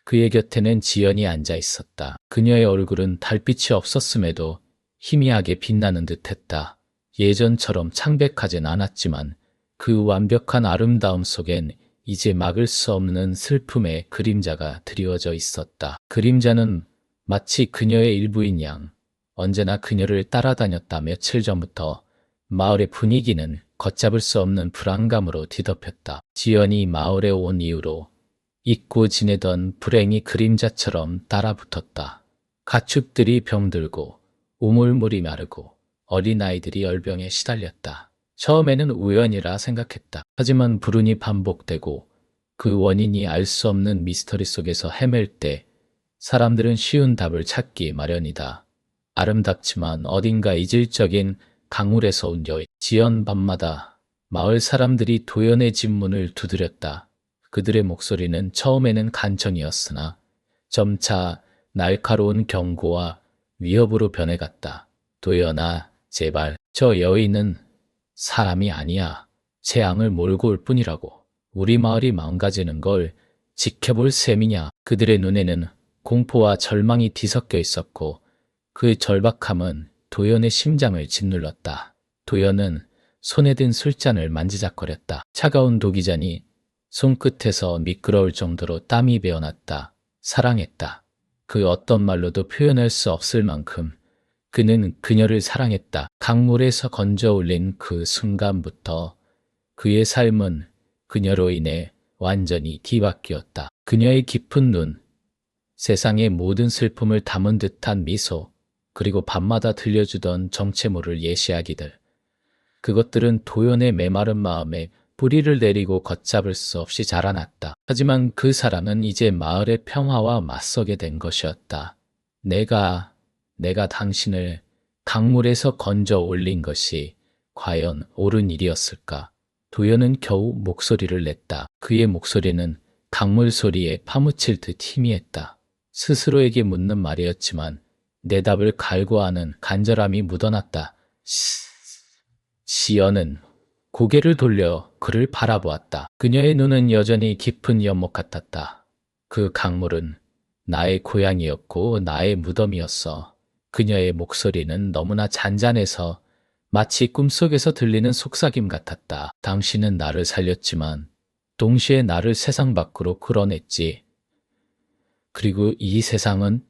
A: 그의 곁에는 지연이 앉아 있었다. 그녀의 얼굴은 달빛이 없었음에도 희미하게 빛나는 듯했다. 예전처럼 창백하진 않았지만 그 완벽한 아름다움 속엔 이제 막을 수 없는 슬픔의 그림자가 드리워져 있었다. 그림자는 마치 그녀의 일부인 양 언제나 그녀를 따라다녔다. 며칠 전부터 마을의 분위기는 걷잡을 수 없는 불안감으로 뒤덮였다. 지연이 마을에 온 이후로 잊고 지내던 불행이 그림자처럼 따라붙었다. 가축들이 병들고 우물물이 마르고 어린아이들이 열병에 시달렸다. 처음에는 우연이라 생각했다. 하지만 불운이 반복되고 그 원인이 알 수 없는 미스터리 속에서 헤맬 때 사람들은 쉬운 답을 찾기 마련이다. 아름답지만 어딘가 이질적인 강물에서 온 여인. 지연 밤마다 마을 사람들이 도연의 집 문을 두드렸다. 그들의 목소리는 처음에는 간청이었으나 점차 날카로운 경고와 위협으로 변해갔다. 도연아, 제발 저 여인은 사람이 아니야. 재앙을 몰고 올 뿐이라고. 우리 마을이 망가지는 걸 지켜볼 셈이냐. 그들의 눈에는 공포와 절망이 뒤섞여 있었고 그 절박함은 도연의 심장을 짓눌렀다. 도연은 손에 든 술잔을 만지작거렸다. 차가운 도기잔이 손끝에서 미끄러울 정도로 땀이 배어났다. 사랑했다. 그 어떤 말로도 표현할 수 없을 만큼 그는 그녀를 사랑했다. 강물에서 건져 올린 그 순간부터 그의 삶은 그녀로 인해 완전히 뒤바뀌었다. 그녀의 깊은 눈, 세상의 모든 슬픔을 담은 듯한 미소, 그리고 밤마다 들려주던 정체모를 예시하기들. 그것들은 도연의 메마른 마음에 뿌리를 내리고 걷잡을 수 없이 자라났다. 하지만 그 사랑은 이제 마을의 평화와 맞서게 된 것이었다. 내가 당신을 강물에서 건져 올린 것이 과연 옳은 일이었을까? 도연은 겨우 목소리를 냈다. 그의 목소리는 강물 소리에 파묻힐 듯 희미했다. 스스로에게 묻는 말이었지만 대답을 갈구하는 간절함이 묻어났다. 지연은 고개를 돌려 그를 바라보았다. 그녀의 눈은 여전히 깊은 연못 같았다. 그 강물은 나의 고향이었고 나의 무덤이었어. 그녀의 목소리는 너무나 잔잔해서 마치 꿈속에서 들리는 속삭임 같았다. 당신은 나를 살렸지만 동시에 나를 세상 밖으로 끌어냈지. 그리고 이 세상은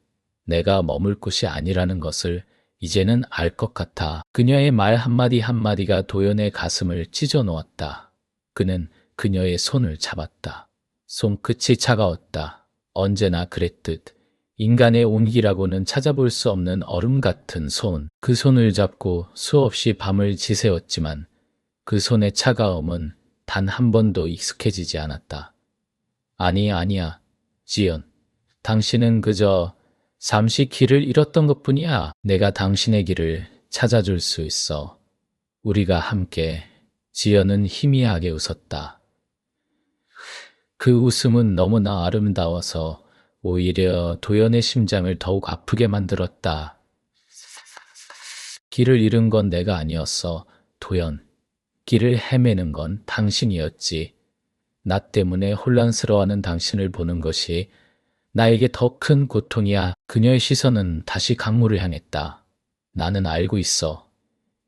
A: 내가 머물 곳이 아니라는 것을 이제는 알 것 같아. 그녀의 말 한마디 한마디가 도연의 가슴을 찢어 놓았다. 그는 그녀의 손을 잡았다. 손끝이 차가웠다. 언제나 그랬듯 인간의 온기라고는 찾아볼 수 없는 얼음 같은 손. 그 손을 잡고 수없이 밤을 지새웠지만 그 손의 차가움은 단 한 번도 익숙해지지 않았다. 아니야, 지연. 당신은 그저 잠시 길을 잃었던 것뿐이야. 내가 당신의 길을 찾아줄 수 있어. 우리가 함께. 지연은 희미하게 웃었다. 그 웃음은 너무나 아름다워서 오히려 도연의 심장을 더욱 아프게 만들었다. 길을 잃은 건 내가 아니었어, 도연. 길을 헤매는 건 당신이었지. 나 때문에 혼란스러워하는 당신을 보는 것이 나에게 더 큰 고통이야. 그녀의 시선은 다시 강물을 향했다. 나는 알고 있어.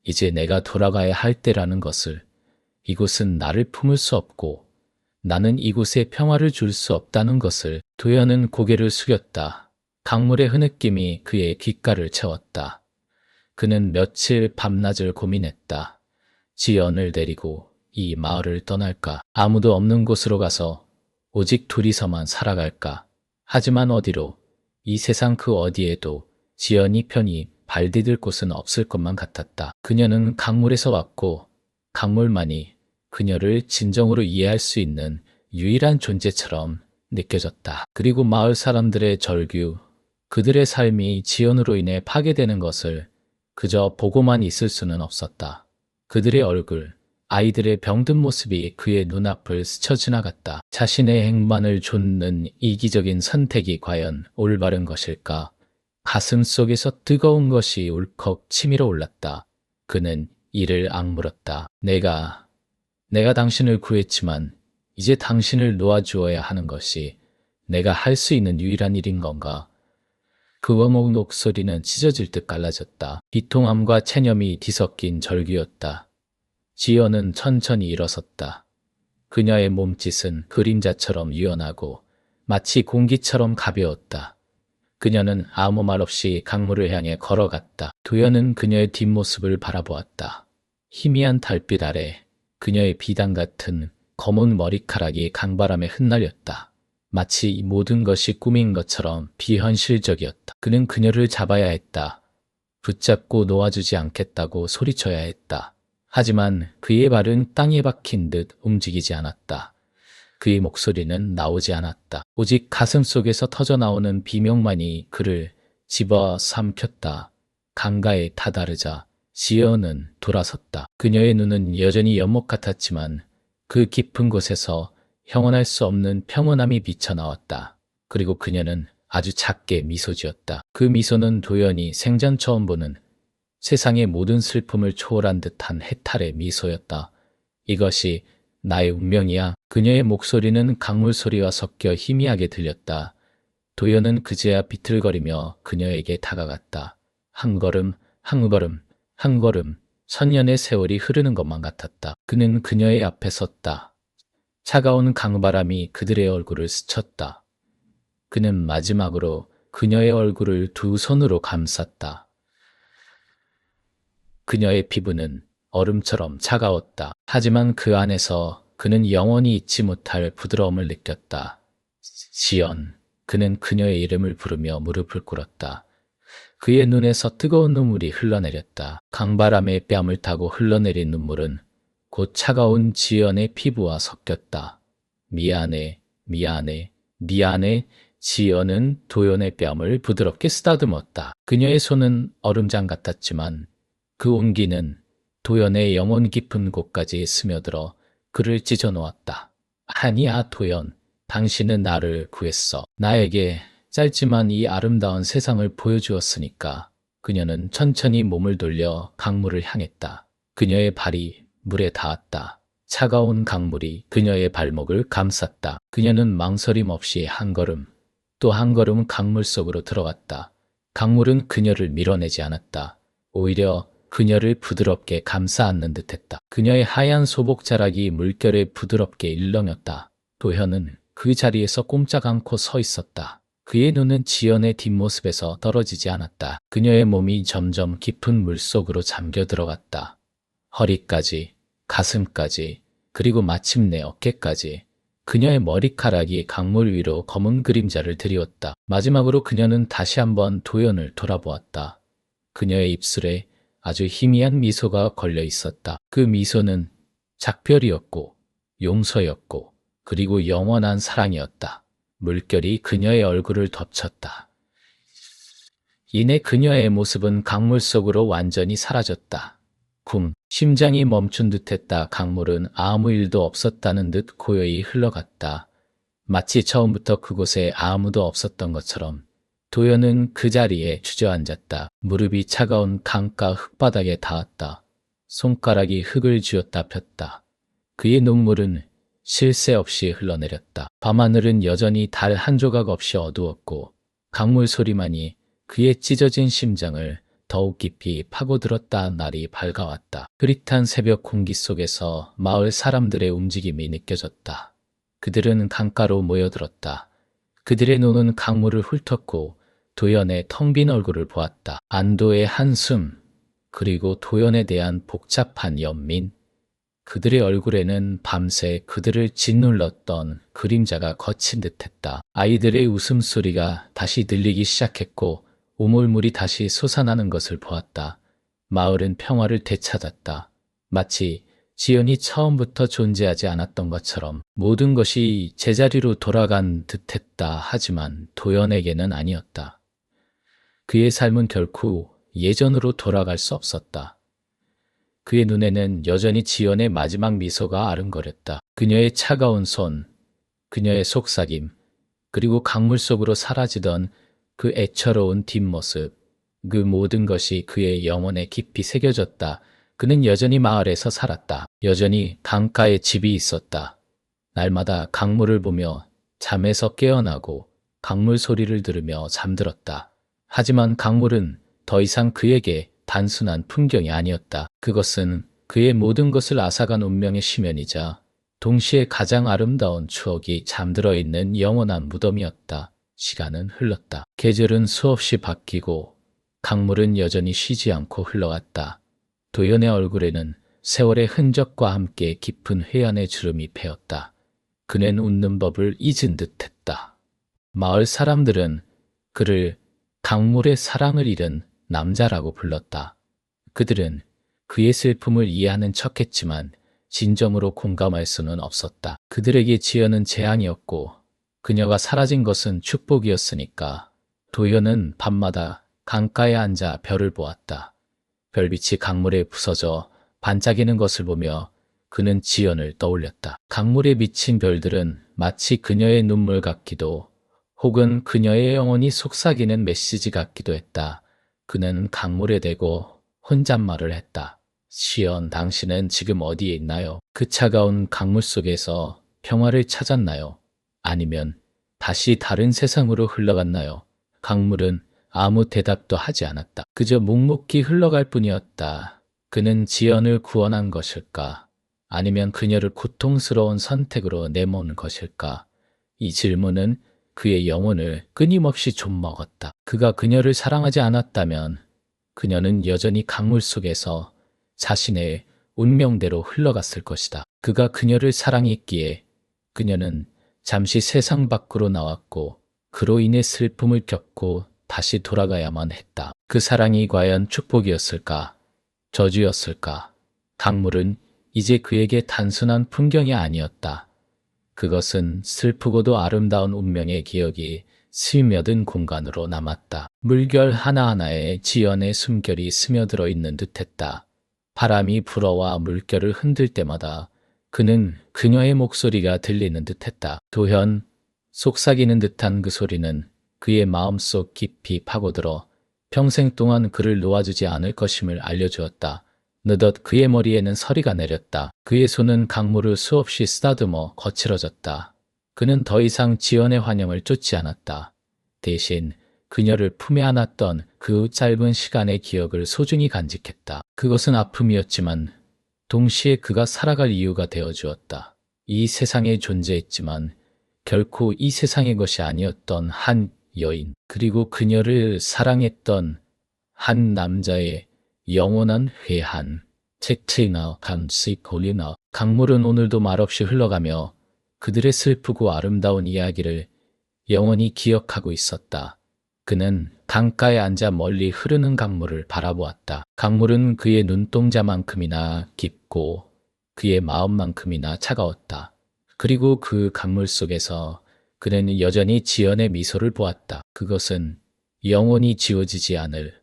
A: 이제 내가 돌아가야 할 때라는 것을. 이곳은 나를 품을 수 없고 나는 이곳에 평화를 줄 수 없다는 것을. 도연은 고개를 숙였다. 강물의 흐느낌이 그의 귓가를 채웠다. 그는 며칠 밤낮을 고민했다. 지연을 데리고 이 마을을 떠날까? 아무도 없는 곳으로 가서 오직 둘이서만 살아갈까? 하지만 어디로? 이 세상 그 어디에도 지연이 편히 발 디딜 곳은 없을 것만 같았다. 그녀는 강물에서 왔고 강물만이 그녀를 진정으로 이해할 수 있는 유일한 존재처럼 느껴졌다. 그리고 마을 사람들의 절규, 그들의 삶이 지연으로 인해 파괴되는 것을 그저 보고만 있을 수는 없었다. 그들의 얼굴, 아이들의 병든 모습이 그의 눈앞을 스쳐 지나갔다. 자신의 행만을 좇는 이기적인 선택이 과연 올바른 것일까? 가슴 속에서 뜨거운 것이 울컥 치밀어 올랐다. 그는 이를 악물었다. 내가 당신을 구했지만 이제 당신을 놓아주어야 하는 것이 내가 할 수 있는 유일한 일인 건가? 그 원목 목소리는 찢어질 듯 갈라졌다. 비통함과 체념이 뒤섞인 절규였다. 지연은 천천히 일어섰다. 그녀의 몸짓은 그림자처럼 유연하고 마치 공기처럼 가벼웠다. 그녀는 아무 말 없이 강물을 향해 걸어갔다. 도연은 그녀의 뒷모습을 바라보았다. 희미한 달빛 아래 그녀의 비단 같은 검은 머리카락이 강바람에 흩날렸다. 마치 이 모든 것이 꿈인 것처럼 비현실적이었다. 그는 그녀를 잡아야 했다. 붙잡고 놓아주지 않겠다고 소리쳐야 했다. 하지만 그의 발은 땅에 박힌 듯 움직이지 않았다. 그의 목소리는 나오지 않았다. 오직 가슴 속에서 터져나오는 비명만이 그를 집어삼켰다. 강가에 다다르자 지연은 돌아섰다. 그녀의 눈은 여전히 연못 같았지만 그 깊은 곳에서 형언할 수 없는 평온함이 비쳐나왔다. 그리고 그녀는 아주 작게 미소 지었다. 그 미소는 도연이 생전 처음 보는 세상의 모든 슬픔을 초월한 듯한 해탈의 미소였다. 이것이 나의 운명이야. 그녀의 목소리는 강물 소리와 섞여 희미하게 들렸다. 도연은 그제야 비틀거리며 그녀에게 다가갔다. 한 걸음, 한 걸음, 한 걸음, 천년의 세월이 흐르는 것만 같았다. 그는 그녀의 앞에 섰다. 차가운 강바람이 그들의 얼굴을 스쳤다. 그는 마지막으로 그녀의 얼굴을 두 손으로 감쌌다. 그녀의 피부는 얼음처럼 차가웠다. 하지만 그 안에서 그는 영원히 잊지 못할 부드러움을 느꼈다. 지연. 그는 그녀의 이름을 부르며 무릎을 꿇었다. 그의 눈에서 뜨거운 눈물이 흘러내렸다. 강바람의 뺨을 타고 흘러내린 눈물은 곧 차가운 지연의 피부와 섞였다. 미안해, 미안해, 미안해. 지연은 도연의 뺨을 부드럽게 쓰다듬었다. 그녀의 손은 얼음장 같았지만 그 온기는 도연의 영혼 깊은 곳까지 스며들어 그를 찢어놓았다. 아니야, 도연. 당신은 나를 구했어. 나에게 짧지만 이 아름다운 세상을 보여주었으니까. 그녀는 천천히 몸을 돌려 강물을 향했다. 그녀의 발이 물에 닿았다. 차가운 강물이 그녀의 발목을 감쌌다. 그녀는 망설임 없이 한 걸음, 또 한 걸음 강물 속으로 들어갔다. 강물은 그녀를 밀어내지 않았다. 오히려 그녀를 부드럽게 감싸 안는 듯했다. 그녀의 하얀 소복자락이 물결에 부드럽게 일렁였다. 도현은 그 자리에서 꼼짝 않고 서 있었다. 그의 눈은 지연의 뒷모습에서 떨어지지 않았다. 그녀의 몸이 점점 깊은 물속으로 잠겨 들어갔다. 허리까지, 가슴까지, 그리고 마침내 어깨까지. 그녀의 머리카락이 강물 위로 검은 그림자를 드리웠다. 마지막으로 그녀는 다시 한번 도연을 돌아보았다. 그녀의 입술에 아주 희미한 미소가 걸려 있었다. 그 미소는 작별이었고 용서였고 그리고 영원한 사랑이었다. 물결이 그녀의 얼굴을 덮쳤다. 이내 그녀의 모습은 강물 속으로 완전히 사라졌다. 심장이 멈춘 듯했다. 강물은 아무 일도 없었다는 듯 고요히 흘러갔다. 마치 처음부터 그곳에 아무도 없었던 것처럼. 도연은 그 자리에 주저앉았다. 무릎이 차가운 강가 흙바닥에 닿았다. 손가락이 흙을 쥐었다 폈다. 그의 눈물은 쉴 새 없이 흘러내렸다. 밤하늘은 여전히 달 한 조각 없이 어두웠고 강물 소리만이 그의 찢어진 심장을 더욱 깊이 파고들었다. 날이 밝아왔다. 흐릿한 새벽 공기 속에서 마을 사람들의 움직임이 느껴졌다. 그들은 강가로 모여들었다. 그들의 눈은 강물을 훑었고 도연의 텅 빈 얼굴을 보았다. 안도의 한숨, 그리고 도연에 대한 복잡한 연민. 그들의 얼굴에는 밤새 그들을 짓눌렀던 그림자가 거친 듯했다. 아이들의 웃음소리가 다시 들리기 시작했고 우물물이 다시 솟아나는 것을 보았다. 마을은 평화를 되찾았다. 마치 지연이 처음부터 존재하지 않았던 것처럼 모든 것이 제자리로 돌아간 듯했다. 하지만 도연에게는 아니었다. 그의 삶은 결코 예전으로 돌아갈 수 없었다. 그의 눈에는 여전히 지연의 마지막 미소가 아른거렸다. 그녀의 차가운 손, 그녀의 속삭임, 그리고 강물 속으로 사라지던 그 애처로운 뒷모습, 그 모든 것이 그의 영혼에 깊이 새겨졌다. 그는 여전히 마을에서 살았다. 여전히 강가에 집이 있었다. 날마다 강물을 보며 잠에서 깨어나고 강물 소리를 들으며 잠들었다. 하지만 강물은 더 이상 그에게 단순한 풍경이 아니었다. 그것은 그의 모든 것을 앗아간 운명의 심연이자 동시에 가장 아름다운 추억이 잠들어 있는 영원한 무덤이었다. 시간은 흘렀다. 계절은 수없이 바뀌고 강물은 여전히 쉬지 않고 흘러갔다. 도연의 얼굴에는 세월의 흔적과 함께 깊은 회한의 주름이 패였다. 그는 웃는 법을 잊은 듯했다. 마을 사람들은 그를 강물의 사랑을 잃은 남자라고 불렀다. 그들은 그의 슬픔을 이해하는 척했지만 진정으로 공감할 수는 없었다. 그들에게 지연은 재앙이었고 그녀가 사라진 것은 축복이었으니까. 도연은 밤마다 강가에 앉아 별을 보았다. 별빛이 강물에 부서져 반짝이는 것을 보며 그는 지연을 떠올렸다. 강물에 비친 별들은 마치 그녀의 눈물 같기도 혹은 그녀의 영혼이 속삭이는 메시지 같기도 했다. 그는 강물에 대고 혼잣말을 했다. 시연, 당신은 지금 어디에 있나요? 그 차가운 강물 속에서 평화를 찾았나요? 아니면 다시 다른 세상으로 흘러갔나요? 강물은 아무 대답도 하지 않았다. 그저 묵묵히 흘러갈 뿐이었다. 그는 지연을 구원한 것일까? 아니면 그녀를 고통스러운 선택으로 내몬 것일까? 이 질문은 그의 영혼을 끊임없이 좀먹었다. 그가 그녀를 사랑하지 않았다면 그녀는 여전히 강물 속에서 자신의 운명대로 흘러갔을 것이다. 그가 그녀를 사랑했기에 그녀는 잠시 세상 밖으로 나왔고 그로 인해 슬픔을 겪고 다시 돌아가야만 했다. 그 사랑이 과연 축복이었을까? 저주였을까? 강물은 이제 그에게 단순한 풍경이 아니었다. 그것은 슬프고도 아름다운 운명의 기억이 스며든 공간으로 남았다. 물결 하나하나에 지연의 숨결이 스며들어 있는 듯했다. 바람이 불어와 물결을 흔들 때마다 그는 그녀의 목소리가 들리는 듯했다. 도현, 속삭이는 듯한 그 소리는 그의 마음속 깊이 파고들어 평생 동안 그를 놓아주지 않을 것임을 알려주었다. 느덧 그의 머리에는 서리가 내렸다. 그의 손은 강물을 수없이 쓰다듬어 거칠어졌다. 그는 더 이상 지연의 환영을 쫓지 않았다. 대신 그녀를 품에 안았던 그 짧은 시간의 기억을 소중히 간직했다. 그것은 아픔이었지만 동시에 그가 살아갈 이유가 되어주었다. 이 세상에 존재했지만 결코 이 세상의 것이 아니었던 한 여인, 그리고 그녀를 사랑했던 한 남자의 영원한 회한. 책체나 간식 홀리나. 강물은 오늘도 말없이 흘러가며 그들의 슬프고 아름다운 이야기를 영원히 기억하고 있었다. 그는 강가에 앉아 멀리 흐르는 강물을 바라보았다. 강물은 그의 눈동자만큼이나 깊고 그의 마음만큼이나 차가웠다. 그리고 그 강물 속에서 그는 여전히 지연의 미소를 보았다. 그것은 영원히 지워지지 않을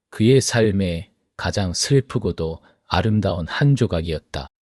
A: 그의 삶의 가장 슬프고도 아름다운 한 조각이었다.